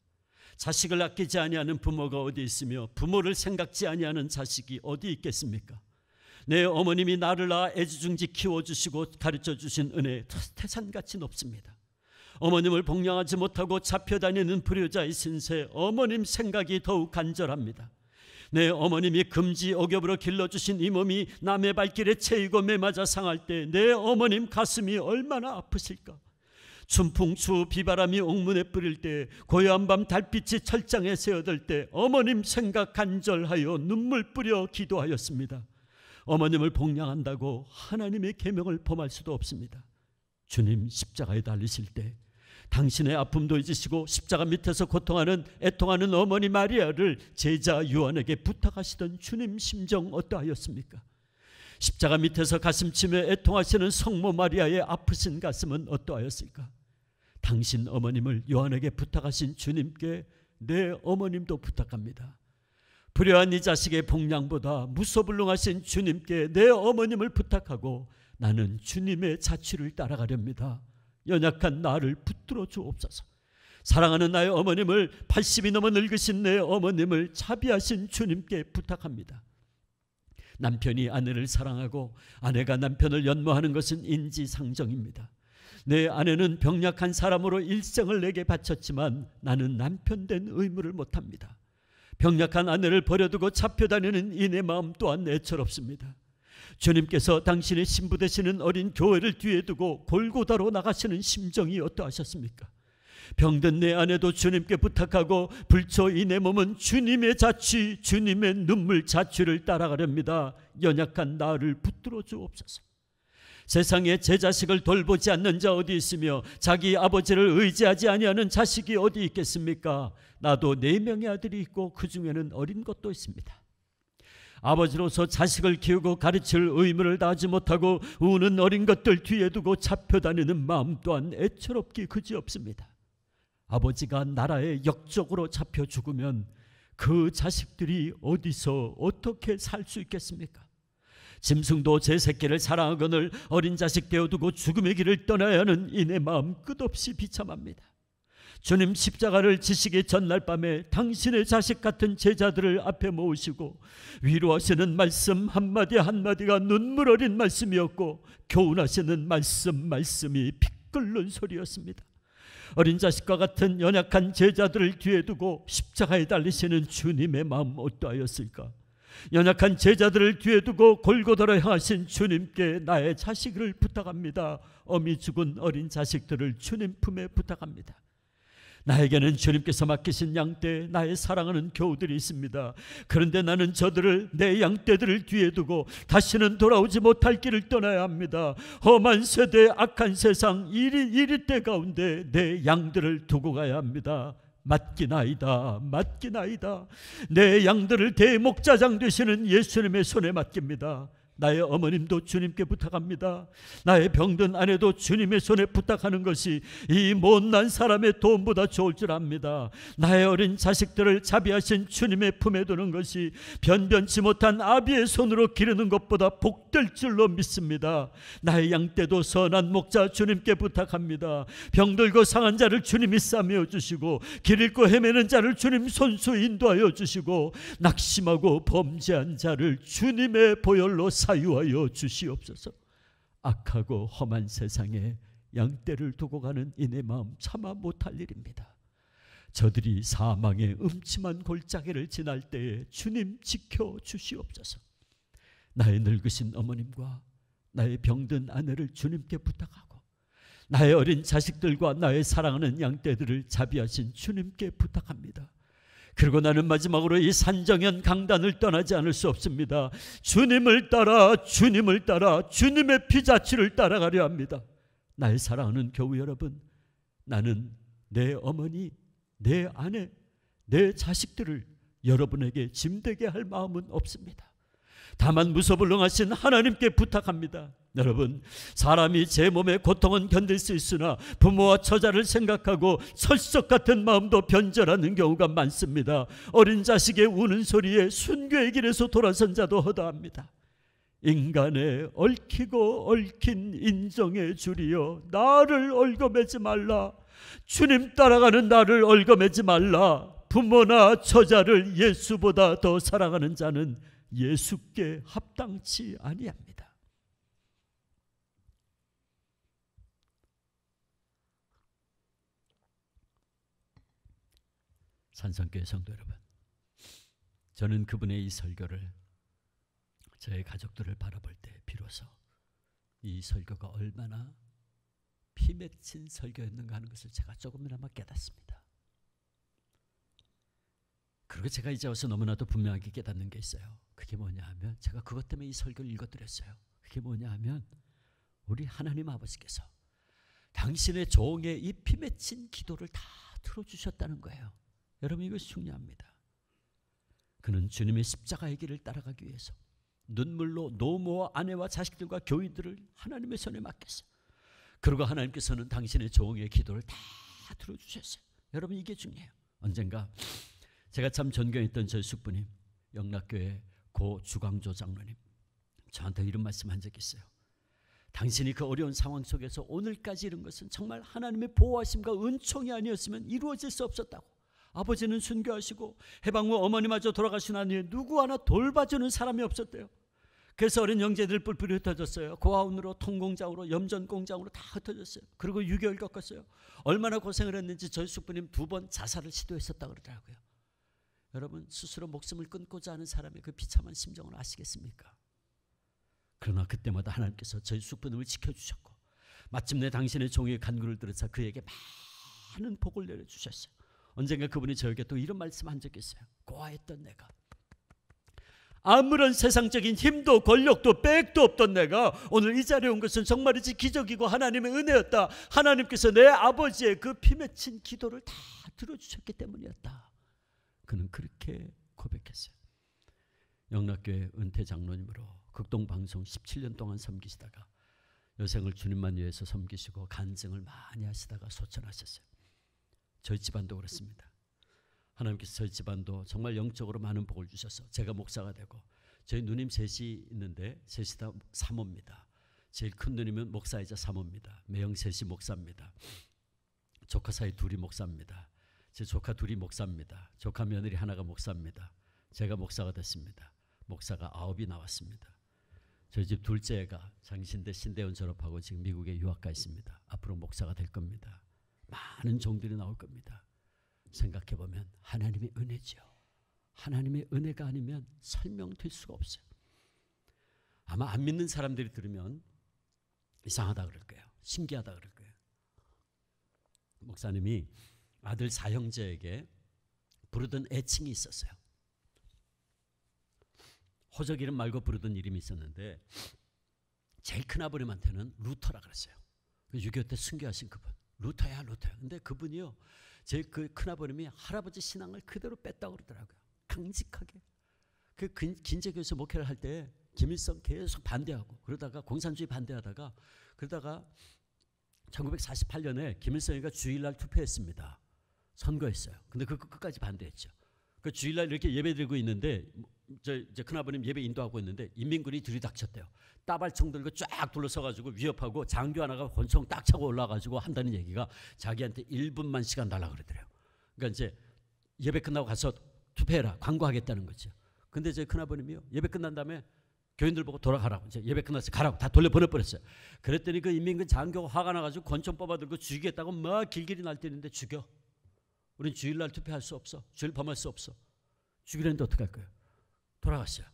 자식을 아끼지 아니하는 부모가 어디 있으며 부모를 생각지 아니하는 자식이 어디 있겠습니까? 내 어머님이 나를 낳아 애지중지 키워주시고 가르쳐주신 은혜 태산같이 높습니다. 어머님을 복양하지 못하고 잡혀다니는 불효자의 신세 어머님 생각이 더욱 간절합니다. 내 어머님이 금지 억압으로 길러주신 이 몸이 남의 발길에 채이고 매맞아 상할 때 내 어머님 가슴이 얼마나 아프실까. 춘풍 추 비바람이 옥문에 뿌릴 때 고요한 밤 달빛이 철장에 새어들 때 어머님 생각 간절하여 눈물 뿌려 기도하였습니다. 어머님을 복양한다고 하나님의 계명을 범할 수도 없습니다. 주님 십자가에 달리실 때 당신의 아픔도 잊으시고 십자가 밑에서 고통하는 애통하는 어머니 마리아를 제자 요한에게 부탁하시던 주님 심정 어떠하였습니까? 십자가 밑에서 가슴치며 애통하시는 성모 마리아의 아프신 가슴은 어떠하였을까? 당신 어머님을 요한에게 부탁하신 주님께 내 어머님도 부탁합니다. 불효한 이 자식의 복양보다 무소불능하신 주님께 내 어머님을 부탁하고 나는 주님의 자취를 따라가렵니다. 연약한 나를 붙들어 주옵소서. 사랑하는 나의 어머님을 80이 넘어 늙으신 내 어머님을 자비하신 주님께 부탁합니다. 남편이 아내를 사랑하고 아내가 남편을 연모하는 것은 인지상정입니다. 내 아내는 병약한 사람으로 일생을 내게 바쳤지만 나는 남편 된 의무를 못합니다. 병약한 아내를 버려두고 잡혀다니는 이 내 마음 또한 애처롭습니다. 주님께서 당신의 신부 되시는 어린 교회를 뒤에 두고 골고다로 나가시는 심정이 어떠하셨습니까? 병든 내 아내도 주님께 부탁하고 불초이 내 몸은 주님의 자취, 주님의 눈물 자취를 따라가렵니다. 연약한 나를 붙들어 주옵소서. 세상에 제 자식을 돌보지 않는 자 어디 있으며 자기 아버지를 의지하지 아니하는 자식이 어디 있겠습니까? 나도 4명의 아들이 있고 그 중에는 어린 것도 있습니다. 아버지로서 자식을 키우고 가르칠 의무를 다하지 못하고 우는 어린 것들 뒤에 두고 잡혀다니는 마음 또한 애처롭기 그지없습니다. 아버지가 나라의 역적으로 잡혀 죽으면 그 자식들이 어디서 어떻게 살 수 있겠습니까? 짐승도 제 새끼를 사랑하거늘 어린 자식 되어두고 죽음의 길을 떠나야 하는 이내 마음 끝없이 비참합니다. 주님 십자가를 지시기 전날 밤에 당신의 자식 같은 제자들을 앞에 모으시고 위로하시는 말씀 한마디 한마디가 눈물 어린 말씀이었고 교훈하시는 말씀이 피 끓는 소리였습니다. 어린 자식과 같은 연약한 제자들을 뒤에 두고 십자가에 달리시는 주님의 마음 어떠하였을까? 연약한 제자들을 뒤에 두고 골고다로 향하신 주님께 나의 자식을 부탁합니다. 어미 죽은 어린 자식들을 주님 품에 부탁합니다. 나에게는 주님께서 맡기신 양떼, 나의 사랑하는 교우들이 있습니다. 그런데 나는 저들을, 내 양떼들을 뒤에 두고 다시는 돌아오지 못할 길을 떠나야 합니다. 험한 세대, 악한 세상, 이리 때 가운데 내 양들을 두고 가야 합니다. 맡기나이다, 맡기나이다. 내 양들을 대목자장 되시는 예수님의 손에 맡깁니다. 나의 어머님도 주님께 부탁합니다. 나의 병든 아내도 주님의 손에 부탁하는 것이 이 못난 사람의 도움보다 좋을 줄 압니다. 나의 어린 자식들을 자비하신 주님의 품에 두는 것이 변변치 못한 아비의 손으로 기르는 것보다 복될 줄로 믿습니다. 나의 양떼도 선한 목자 주님께 부탁합니다. 병들고 상한 자를 주님이 싸매어 주시고 길 잃고 헤매는 자를 주님 손수 인도하여 주시고 낙심하고 범죄한 자를 주님의 보혈로 사유하여 주시옵소서. 악하고 험한 세상에 양떼를 두고 가는 이내 마음 참아 못할 일입니다. 저들이 사망의 음침한 골짜기를 지날 때에 주님 지켜 주시옵소서. 나의 늙으신 어머님과 나의 병든 아내를 주님께 부탁하고 나의 어린 자식들과 나의 사랑하는 양떼들을 자비하신 주님께 부탁합니다. 그리고 나는 마지막으로 이 산정현 강단을 떠나지 않을 수 없습니다. 주님을 따라 주님의 피자치를 따라가려 합니다. 나의 사랑하는 교우 여러분, 나는 내 어머니, 내 아내, 내 자식들을 여러분에게 짐되게 할 마음은 없습니다. 다만 무소불능하신 하나님께 부탁합니다. 여러분, 사람이 제 몸의 고통은 견딜 수 있으나 부모와 처자를 생각하고 철석 같은 마음도 변절하는 경우가 많습니다. 어린 자식의 우는 소리에 순교의 길에서 돌아선 자도 허다합니다. 인간의 얽히고 얽힌 인정의 줄이여, 나를 얽어매지 말라. 주님 따라가는 나를 얽어매지 말라. 부모나 처자를 예수보다 더 사랑하는 자는 예수께 합당치 아니합니다. 산성교회 성도 여러분, 저는 그분의 이 설교를, 저의 가족들을 바라볼 때 비로소 이 설교가 얼마나 피 맺힌 설교였는가 하는 것을 제가 조금이나마 깨닫습니다. 그리고 제가 이제 와서 너무나도 분명하게 깨닫는 게 있어요. 그게 뭐냐 하면, 제가 그것 때문에 이 설교를 읽어드렸어요. 그게 뭐냐 하면, 우리 하나님 아버지께서 당신의 종의 이 피 맺힌 기도를 다 들어주셨다는 거예요. 여러분, 이것이 중요합니다. 그는 주님의 십자가의 길을 따라가기 위해서 눈물로 노모와 아내와 자식들과 교인들을 하나님의 손에 맡겼어요. 그리고 하나님께서는 당신의 종의 기도를 다 들어주셨어요. 여러분, 이게 중요해요. 언젠가 제가 참 존경했던 저희 숙부님, 영락교회 고 주광조 장로님, 저한테 이런 말씀한 적이 있어요. 당신이 그 어려운 상황 속에서 오늘까지 이런 것은 정말 하나님의 보호하심과 은총이 아니었으면 이루어질 수 없었다고. 아버지는 순교하시고 해방 후 어머니마저 돌아가신 후에 누구 하나 돌봐주는 사람이 없었대요. 그래서 어린 형제들 뿔뿔이 흩어졌어요. 고아원으로, 통공장으로, 염전공장으로 다 흩어졌어요. 그리고 6개월 겪었어요. 얼마나 고생을 했는지 저희 숙부님 2번 자살을 시도했었다고 그러더라고요. 여러분, 스스로 목숨을 끊고자 하는 사람의 그 비참한 심정을 아시겠습니까? 그러나 그때마다 하나님께서 저희 숙부님을 지켜주셨고, 마침내 당신의 종의 간구를 들으사 그에게 많은 복을 내려주셨어요. 언젠가 그분이 저에게 또 이런 말씀한 적이 있어요. 고아했던 내가, 아무런 세상적인 힘도 권력도 백도 없던 내가 오늘 이 자리에 온 것은 정말이지 기적이고 하나님의 은혜였다. 하나님께서 내 아버지의 그 피 맺힌 기도를 다 들어주셨기 때문이었다. 그는 그렇게 고백했어요. 영락교회 은퇴 장로님으로 극동방송 17년 동안 섬기시다가 여생을 주님만 위해서 섬기시고 간증을 많이 하시다가 소천하셨어요. 저희 집안도 그렇습니다. 하나님께서 저희 집안도 정말 영적으로 많은 복을 주셔서 제가 목사가 되고, 저희 누님 셋이 있는데 셋이 다 사모입니다. 제일 큰 누님은 목사이자 사모입니다. 매형 셋이 목사입니다. 조카 사이 둘이 목사입니다. 제 조카 둘이 목사입니다. 조카 며느리 하나가 목사입니다. 제가 목사가 됐습니다. 목사가 9이 나왔습니다. 저희 집 둘째가 장신대 신대원 졸업하고 지금 미국에 유학 가 있습니다. 앞으로 목사가 될 겁니다. 많은 종들이 나올 겁니다. 생각해보면 하나님의 은혜죠. 하나님의 은혜가 아니면 설명될 수가 없어요. 아마 안 믿는 사람들이 들으면 이상하다 그럴 거예요. 신기하다 그럴 거예요. 목사님이 아들 사형제에게 부르던 애칭이 있었어요. 호적 이름 말고 부르던 이름이 있었는데 제일 큰아버님한테는 루터라 그랬어요. 6.25 때 순교하신 그분. 루터야 루터야. 근데 그분이요, 제 그 큰아버님이 할아버지 신앙을 그대로 뺐다고 그러더라고요. 강직하게. 그 긴제교에서 목회를 할 때 김일성 계속 반대하고 그러다가 공산주의 반대하다가 그러다가 1948년에 김일성이가 주일날 투표했습니다. 선거했어요. 근데 그 끝까지 반대했죠. 그 주일날 이렇게 예배 드리고 있는데 제 큰아버님 예배 인도하고 있는데 인민군이 들이닥쳤대요. 따발총 들고 쫙 둘러서가지고 위협하고 장교 하나가 권총 딱 차고 올라가지고 한다는 얘기가 자기한테 1분만 시간 달라 그러더래요. 그러니까 이제 예배 끝나고 가서 투표해라 광고하겠다는 거죠. 근데 제 큰아버님이요, 예배 끝난 다음에 교인들 보고 돌아가라고, 이제 예배 끝났어 가라고 다 돌려보내버렸어요. 그랬더니 그 인민군 장교가 화가 나가지고 권총 뽑아들고 죽이겠다고 막 길길이 날뛰는데 죽여. 우린 주일날 투표할 수 없어. 주일 범할 수 없어. 죽이려는데 어떡할 거예요? 돌아갔어요.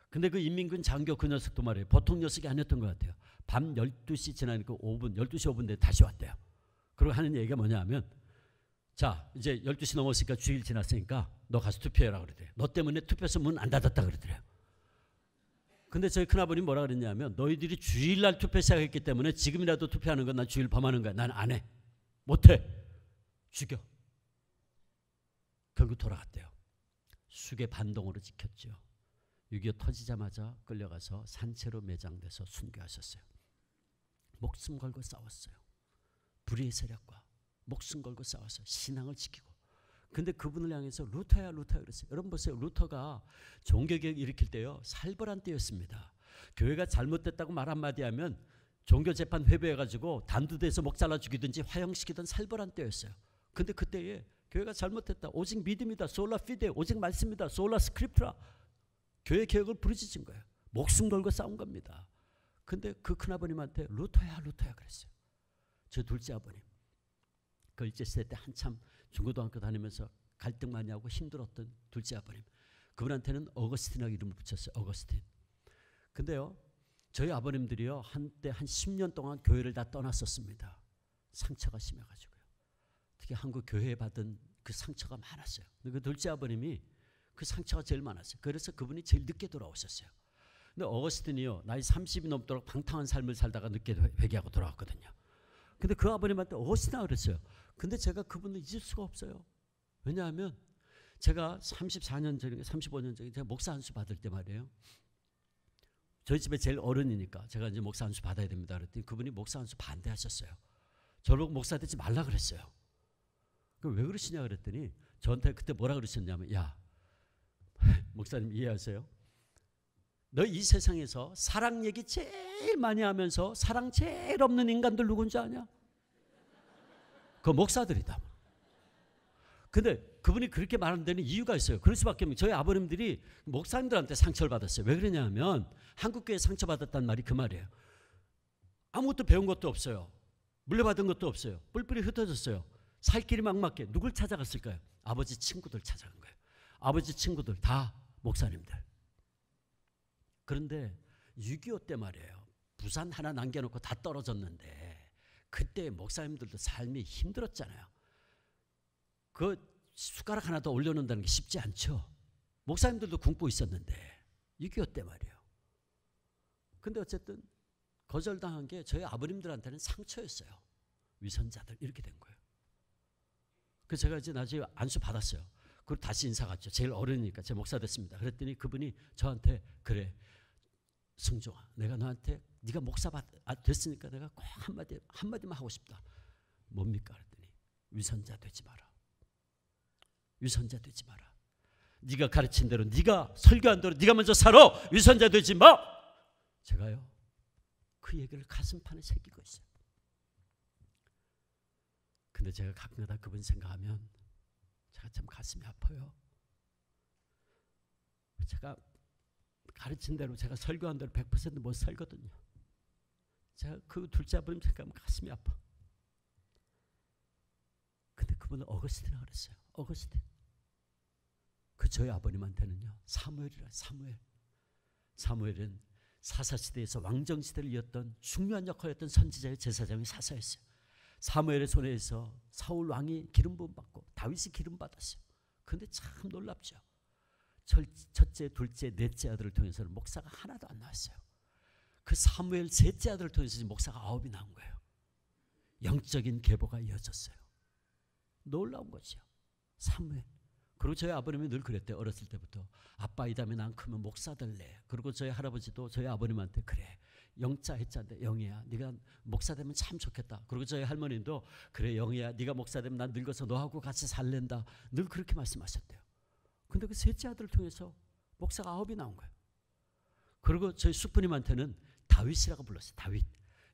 근데 그 인민군 장교 그 녀석도 말이에요. 보통 녀석이 아니었던 것 같아요. 밤 12시 지나니까 5분, 12시 5분 돼 다시 왔대요. 그리고 하는 얘기가 뭐냐 하면, 자 이제 12시 넘었으니까 주일 지났으니까 너 가서 투표해라 그러더래요. 너 때문에 투표소 문 안 닫았다 그러더래요. 근데 저희 큰아버님 뭐라 그랬냐면, 너희들이 주일날 투표 시작했기 때문에 지금이라도 투표하는 건 난 주일 범하는 거야. 난 안 해. 못해. 죽여. 결국 돌아갔대요. 수계 반동으로 지켰죠. 6.25 터지자마자 끌려가서 산채로 매장돼서 순교하셨어요. 목숨 걸고 싸웠어요. 불의의 세력과 목숨 걸고 싸웠어요. 신앙을 지키고. 근데 그분을 향해서 루터야 루터야 그랬어요. 여러분 보세요. 루터가 종교개혁 일으킬 때요, 살벌한 때였습니다. 교회가 잘못됐다고 말 한마디 하면 종교재판 회부해가지고 단두대에서 목 잘라 죽이든지 화형시키던 살벌한 때였어요. 근데 그때에 교회가 잘못했다. 오직 믿음이다. 솔라 피데. 오직 말씀이다. 솔라 스크립트라. 교회 개혁을 부르짖은 거예요. 목숨 걸고 싸운 겁니다. 근데 그 큰아버님한테 루터야 루터야 그랬어요. 저 둘째 아버님. 그 일제시대 때 한참 중고등학교 다니면서 갈등 많이 하고 힘들었던 둘째 아버님. 그분한테는 어거스틴이라고 이름을 붙였어요. 어거스틴. 근데요, 저희 아버님들이요, 한때 한 10년 동안 교회를 다 떠났었습니다. 상처가 심해가지고요. 특히 한국 교회에 받은 그 상처가 많았어요. 그 둘째 아버님이 그 상처가 제일 많았어요. 그래서 그분이 제일 늦게 돌아오셨어요. 근데 어거스틴이요, 나이 30이 넘도록 방탕한 삶을 살다가 늦게 회개하고 돌아왔거든요. 근데 그 아버님한테 어거스틴이라고 그랬어요. 근데 제가 그분을 잊을 수가 없어요. 왜냐하면 제가 34년 전에 35년 전에 제가 목사 한 수 받을 때 말이에요. 저희 집에 제일 어른이니까 제가 이제 목사 한 수 받아야 됩니다 그랬더니 그분이 목사 한 수 반대하셨어요. 저를 목사 되지 말라 그랬어요. 그럼 왜 그러시냐 그랬더니 저한테 그때 뭐라 그러셨냐면, 야 목사님 이해하세요? 너 이 세상에서 사랑 얘기 제일 많이 하면서 사랑 제일 없는 인간들 누군지 아냐? 그 목사들이다. 근데 그분이 그렇게 말하는 데는 이유가 있어요. 그럴 수밖에 없는, 저희 아버님들이 목사님들한테 상처를 받았어요. 왜 그러냐면 한국교회 상처받았단 말이 그 말이에요. 아무것도 배운 것도 없어요. 물려받은 것도 없어요. 뿔뿔이 흩어졌어요. 살 길이 막막해. 누굴 찾아갔을까요? 아버지 친구들 찾아간 거예요. 아버지 친구들 다 목사님들. 그런데 6.25 때 말이에요. 부산 하나 남겨놓고 다 떨어졌는데 그때 목사님들도 삶이 힘들었잖아요. 그 숟가락 하나 더 올려놓는다는 게 쉽지 않죠. 목사님들도 굶고 있었는데 6.25 때 말이에요. 근데 어쨌든 거절당한 게 저희 아버님들한테는 상처였어요. 위선자들 이렇게 된 거예요. 그래서 제가 이제 나중에 안수 받았어요. 그리고 다시 인사 갔죠. 제일 어른이니까 제 목사 됐습니다. 그랬더니 그분이 저한테 그래 승종아, 내가 너한테 네가 목사 됐으니까 내가 꼭 한마디만 하고 싶다. 뭡니까? 그랬더니 위선자 되지 마라. 위선자 되지 마라. 네가 가르친 대로, 네가 설교한 대로 네가 먼저 살아. 위선자 되지 마. 제가요 그 얘기를 가슴판에 새기고 있어요. 근데 제가 가끔가다 그분 생각하면 제가 참 가슴이 아파요. 제가 가르친 대로, 제가 설교한 대로 100% 못 살거든요. 제가 그 둘째 아버님 생각하면 가슴이 아파. 근데 그분은 어거스틴이라고 그랬어요. 어거스틴. 그 저희 아버님한테는요 사무엘이라. 사무엘은 사사시대에서 왕정시대를 이었던 중요한 역할이었던 선지자의 제사장의 사사였어요. 사무엘의 손에서 사울 왕이 기름 부음 받고 다윗이 기름 받았어요. 그런데 참 놀랍죠. 첫째, 둘째, 넷째 아들을 통해서는 목사가 하나도 안 나왔어요. 그 사무엘 셋째 아들을 통해서 목사가 9이 나온 거예요. 영적인 계보가 이어졌어요. 놀라운 거죠. 사무엘. 그리고 저희 아버님이 늘 그랬대요. 어렸을 때부터. 아빠 이 다음에 난 크면 목사 될래. 그리고 저희 할아버지도 저희 아버님한테 그래. 영자 해자인데 영희야 네가 목사 되면 참 좋겠다. 그리고 저희 할머니도 그래 영희야 네가 목사 되면 난 늙어서 너하고 같이 살랜다. 늘 그렇게 말씀하셨대요. 근데 그 셋째 아들을 통해서 목사가 9이 나온 거예요. 그리고 저희 숙부님한테는 다윗이라고 불렀어요. 다윗.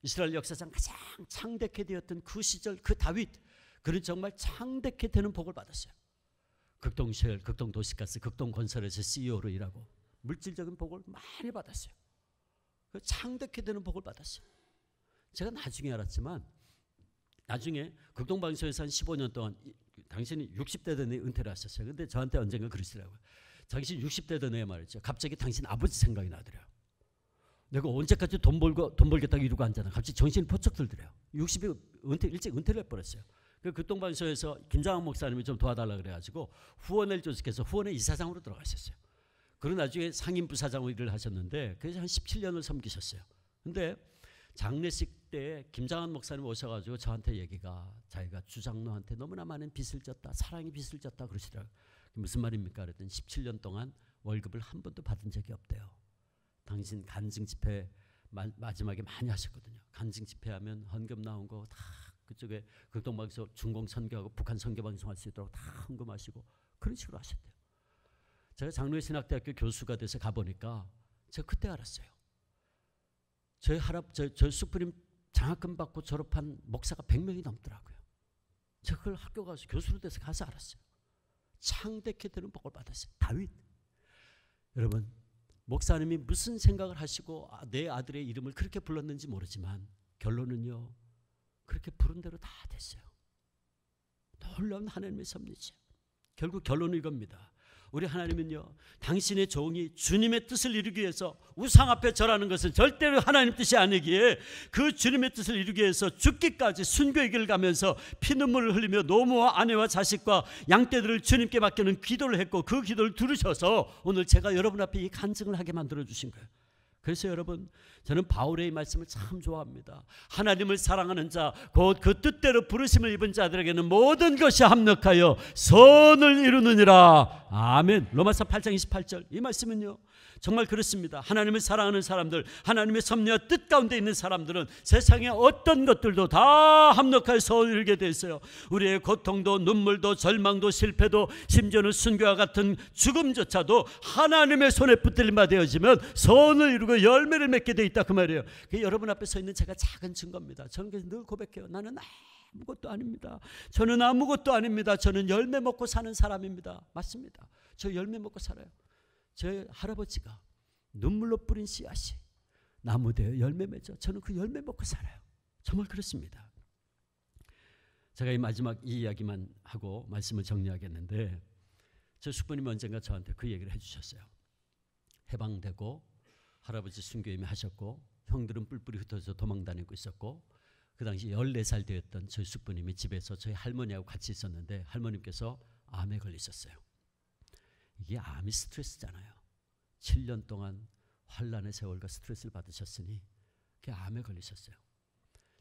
이스라엘 역사상 가장 창대케 되었던 그 시절 그 다윗. 그는 정말 창대케 되는 복을 받았어요. 극동시설, 극동도시가스, 극동건설에서 CEO로 일하고 물질적인 복을 많이 받았어요. 창대케 되는 복을 받았어요. 제가 나중에 알았지만 나중에 극동방송에서 한 15년 동안 당신이 60대 되네 은퇴를 하셨어요. 근데 저한테 언젠가 그러시더라고요. 당신 60대 되네 말이죠. 갑자기 당신 아버지 생각이 나더래요. 내가 언제까지 돈 벌겠다고 이러고 앉아나. 갑자기 정신이 포쩍 들더래요. 60이 일찍 은퇴를 해버렸어요. 그 극동방송에서 김장학 목사님이 좀 도와달라 그래가지고 후원을 조직해서 후원의 이사장으로 들어가셨어요. 그리고 나중에 상임부사장으로 일을 하셨는데 그래서 한 17년을 섬기셨어요. 근데 장례식 때 김장한 목사님 오셔가지고 저한테 얘기가 자기가 주장로한테 너무나 많은 빚을 졌다. 사랑의 빚을 졌다 그러시더라고요. 무슨 말입니까? 그랬더니 17년 동안 월급을 한 번도 받은 적이 없대요. 당신 간증 집회 마지막에 많이 하셨거든요. 간증 집회하면 헌금 나온 거 다 그쪽에 극동방송 중공 선교하고 북한 선교 방송할 수 있도록 다 헌금하시고 그런 식으로 하셨대요. 제가 장로회 신학대학교 교수가 돼서 가보니까 제가 그때 알았어요. 저희 숙부님 장학금 받고 졸업한 목사가 100명이 넘더라고요. 제가 그걸 학교 가서 교수로 돼서 가서 알았어요. 창대케 되는 복을 받았어요. 다윗. 여러분 목사님이 무슨 생각을 하시고 내 아들의 이름을 그렇게 불렀는지 모르지만 결론은요. 그렇게 부른 대로 다 됐어요. 놀라운 하나님의 섭리죠. 결국 결론은 이겁니다. 우리 하나님은요. 당신의 종이 주님의 뜻을 이루기 위해서 우상 앞에 절하는 것은 절대로 하나님 뜻이 아니기에 그 주님의 뜻을 이루기 위해서 죽기까지 순교의 길을 가면서 피눈물을 흘리며 노모와 아내와 자식과 양떼들을 주님께 맡기는 기도를 했고 그 기도를 들으셔서 오늘 제가 여러분 앞에 이 간증을 하게 만들어주신 거예요. 그래서 여러분 저는 바울의 이 말씀을 참 좋아합니다. 하나님을 사랑하는 자 곧 그 뜻대로 부르심을 입은 자들에게는 모든 것이 합력하여 선을 이루느니라. 아멘. 로마서 8장 28절 이 말씀은요 정말 그렇습니다. 하나님을 사랑하는 사람들, 하나님의 섭리와 뜻 가운데 있는 사람들은 세상의 어떤 것들도 다 합력하여 선을 이루게 돼 있어요. 우리의 고통도 눈물도 절망도 실패도 심지어는 순교와 같은 죽음조차도 하나님의 손에 붙들림바 되어지면 선을 이루고 열매를 맺게 돼 있다 그 말이에요. 여러분 앞에 서 있는 제가 작은 증거입니다. 저는 그래서 늘 고백해요. 나는 아무것도 아닙니다. 저는 아무것도 아닙니다. 저는 열매 먹고 사는 사람입니다. 맞습니다. 저 열매 먹고 살아요. 제 할아버지가 눈물로 뿌린 씨앗이 나무 되어 열매 맺어 저는 그 열매 먹고 살아요. 정말 그렇습니다. 제가 이 마지막 이 이야기만 하고 말씀을 정리하겠는데 저 숙부님이 언젠가 저한테 그 얘기를 해주셨어요. 해방되고 할아버지 순교 이미 하셨고 형들은 뿔뿔이 흩어져 도망다니고 있었고 그 당시 14살 되었던 저희 숙부님이 집에서 저희 할머니하고 같이 있었는데 할머님께서 암에 걸리셨어요. 이게 암이 스트레스잖아요. 7년 동안 환란의 세월과 스트레스를 받으셨으니 그게 암에 걸리셨어요.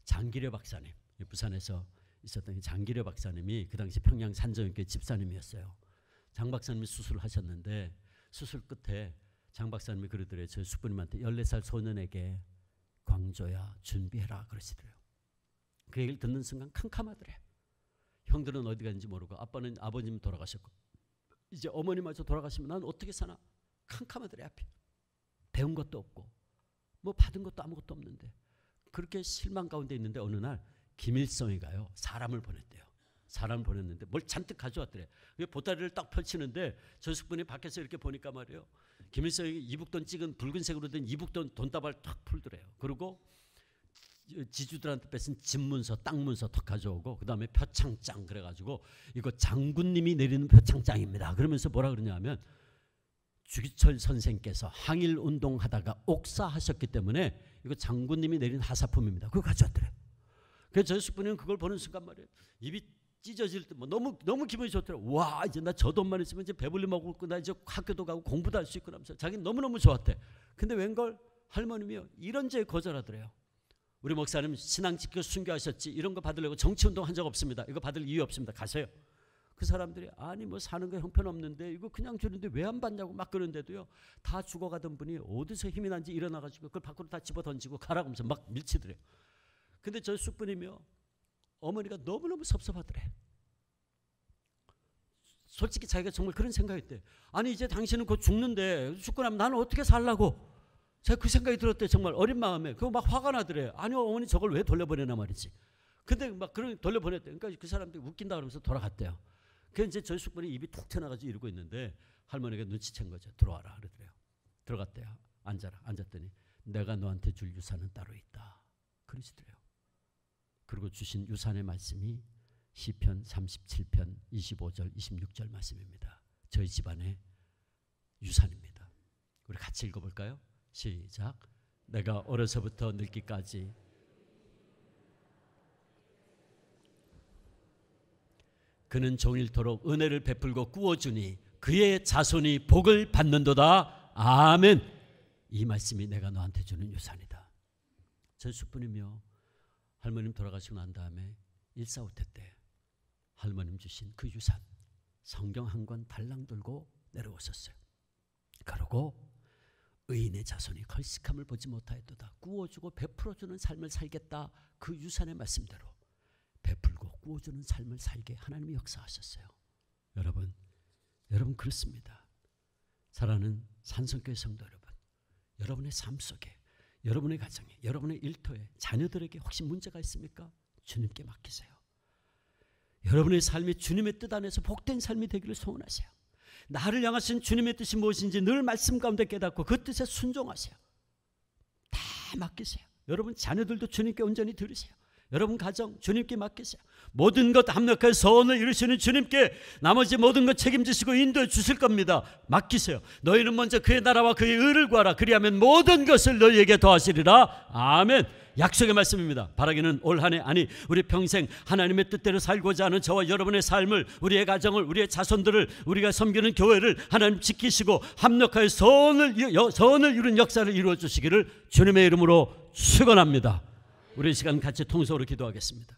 장기려 박사님, 부산에서 있었던 장기려 박사님이 그 당시 평양 산정교회 집사님이었어요. 장 박사님이 수술을 하셨는데 수술 끝에 장 박사님이 그러더래요. 저희 숙부님한테 14살 소년에게 광조야 준비해라 그러시더래요. 그 얘기를 듣는 순간 캄캄하더래요. 형들은 어디 갔는지 모르고 아버님 돌아가셨고 이제 어머니마저 돌아가시면 난 어떻게 사나 캄캄하더래요. 앞이 배운 것도 없고 뭐 받은 것도 아무것도 없는데 그렇게 실망 가운데 있는데 어느 날 김일성이가요 사람을 보냈대요. 사람을 보냈는데 뭘 잔뜩 가져왔더래. 보따리를 딱 펼치는데 저 숙분이 밖에서 이렇게 보니까 말이에요. 김일성이 이북돈 찍은 붉은색으로 된 이북돈 돈다발 탁 풀더래요. 그리고 지주들한테 뺏은 집문서, 땅문서 탁 가져오고 그 다음에 표창장 그래가지고 이거 장군님이 내리는 표창장입니다. 그러면서 뭐라 그러냐면 주기철 선생께서 항일운동하다가 옥사하셨기 때문에 이거 장군님이 내린 하사품입니다. 그거 가져왔더래요. 그래서 저 숙부님은 그걸 보는 순간 말이에요. 입이 찢어질 때 뭐 너무 기분이 좋더라고요. 와 이제 나 저 돈만 있으면 이제 배불리 먹고 나 이제 학교도 가고 공부도 할 수 있고 하면서 자기는 너무너무 좋았대. 근데 웬걸 할머님이요 이런 죄 거절하더래요. 우리 목사님 신앙 지키고 순교하셨지 이런 거 받으려고 정치운동 한 적 없습니다. 이거 받을 이유 없습니다. 가세요. 그 사람들이 아니 뭐 사는 거 형편없는데 이거 그냥 주는데 왜 안 받냐고 막 그러는데도요. 다 죽어가던 분이 어디서 힘이 난지 일어나가지고 그걸 밖으로 다 집어던지고 가라고 하면서 막 밀치더래요. 근데 저 숙부님이요. 어머니가 너무너무 섭섭하더래. 솔직히 자기가 정말 그런 생각했대. 아니 이제 당신은 곧 죽는데 죽고 나면 나는 어떻게 살라고. 제가 그 생각이 들었대. 정말 어린 마음에. 그거 막 화가 나더래. 아니요 어머니 저걸 왜 돌려보내나 말이지. 근데 막 그런 돌려보냈대. 그러니까 그 사람들이 웃긴다 그러면서 돌아갔대요. 그래서 이제 저희 숙부님이 입이 툭 튀어나가지고 이러고 있는데 할머니가 눈치챈 거죠. 들어와라 그러더래요. 들어갔대요. 앉아라. 앉았더니 내가 너한테 줄 유산은 따로 있다. 그러시더래요. 그리고 주신 유산의 말씀이 시편 37편 25절 26절 말씀입니다. 저희 집안의 유산입니다. 우리 같이 읽어볼까요? 시작. 내가 어려서부터 늙기까지 그는 종일토록 은혜를 베풀고 꾸어주니 그의 자손이 복을 받는도다. 아멘. 이 말씀이 내가 너한테 주는 유산이다. 저 숙부님이요. 할머님 돌아가시고 난 다음에 일사후퇴 때 할머님 주신 그 유산 성경 한 권 달랑 들고 내려오셨어요. 그러고 의인의 자손이 걸식함을 보지 못하였도다. 꾸어주고 베풀어주는 삶을 살겠다. 그 유산의 말씀대로 베풀고 꾸어주는 삶을 살게 하나님이 역사하셨어요. 여러분 그렇습니다. 사랑하는 산성교회 성도 여러분, 여러분의 삶 속에 여러분의 가정에 여러분의 일터에 자녀들에게 혹시 문제가 있습니까? 주님께 맡기세요. 여러분의 삶이 주님의 뜻 안에서 복된 삶이 되기를 소원하세요. 나를 향하신 주님의 뜻이 무엇인지 늘 말씀 가운데 깨닫고 그 뜻에 순종하세요. 다 맡기세요. 여러분 자녀들도 주님께 온전히 들으세요. 여러분 가정 주님께 맡기세요. 모든 것 합력하여 선을 이루시는 주님께 나머지 모든 것 책임지시고 인도해 주실 겁니다. 맡기세요. 너희는 먼저 그의 나라와 그의 의를 구하라. 그리하면 모든 것을 너희에게 더하시리라. 아멘. 약속의 말씀입니다. 바라기는 올 한 해 아니 우리 평생 하나님의 뜻대로 살고자 하는 저와 여러분의 삶을 우리의 가정을 우리의 자손들을 우리가 섬기는 교회를 하나님 지키시고 합력하여 선을 이룬 역사를 이루어 주시기를 주님의 이름으로 축원합니다. 우리 이 시간 같이 통성으로 기도하겠습니다.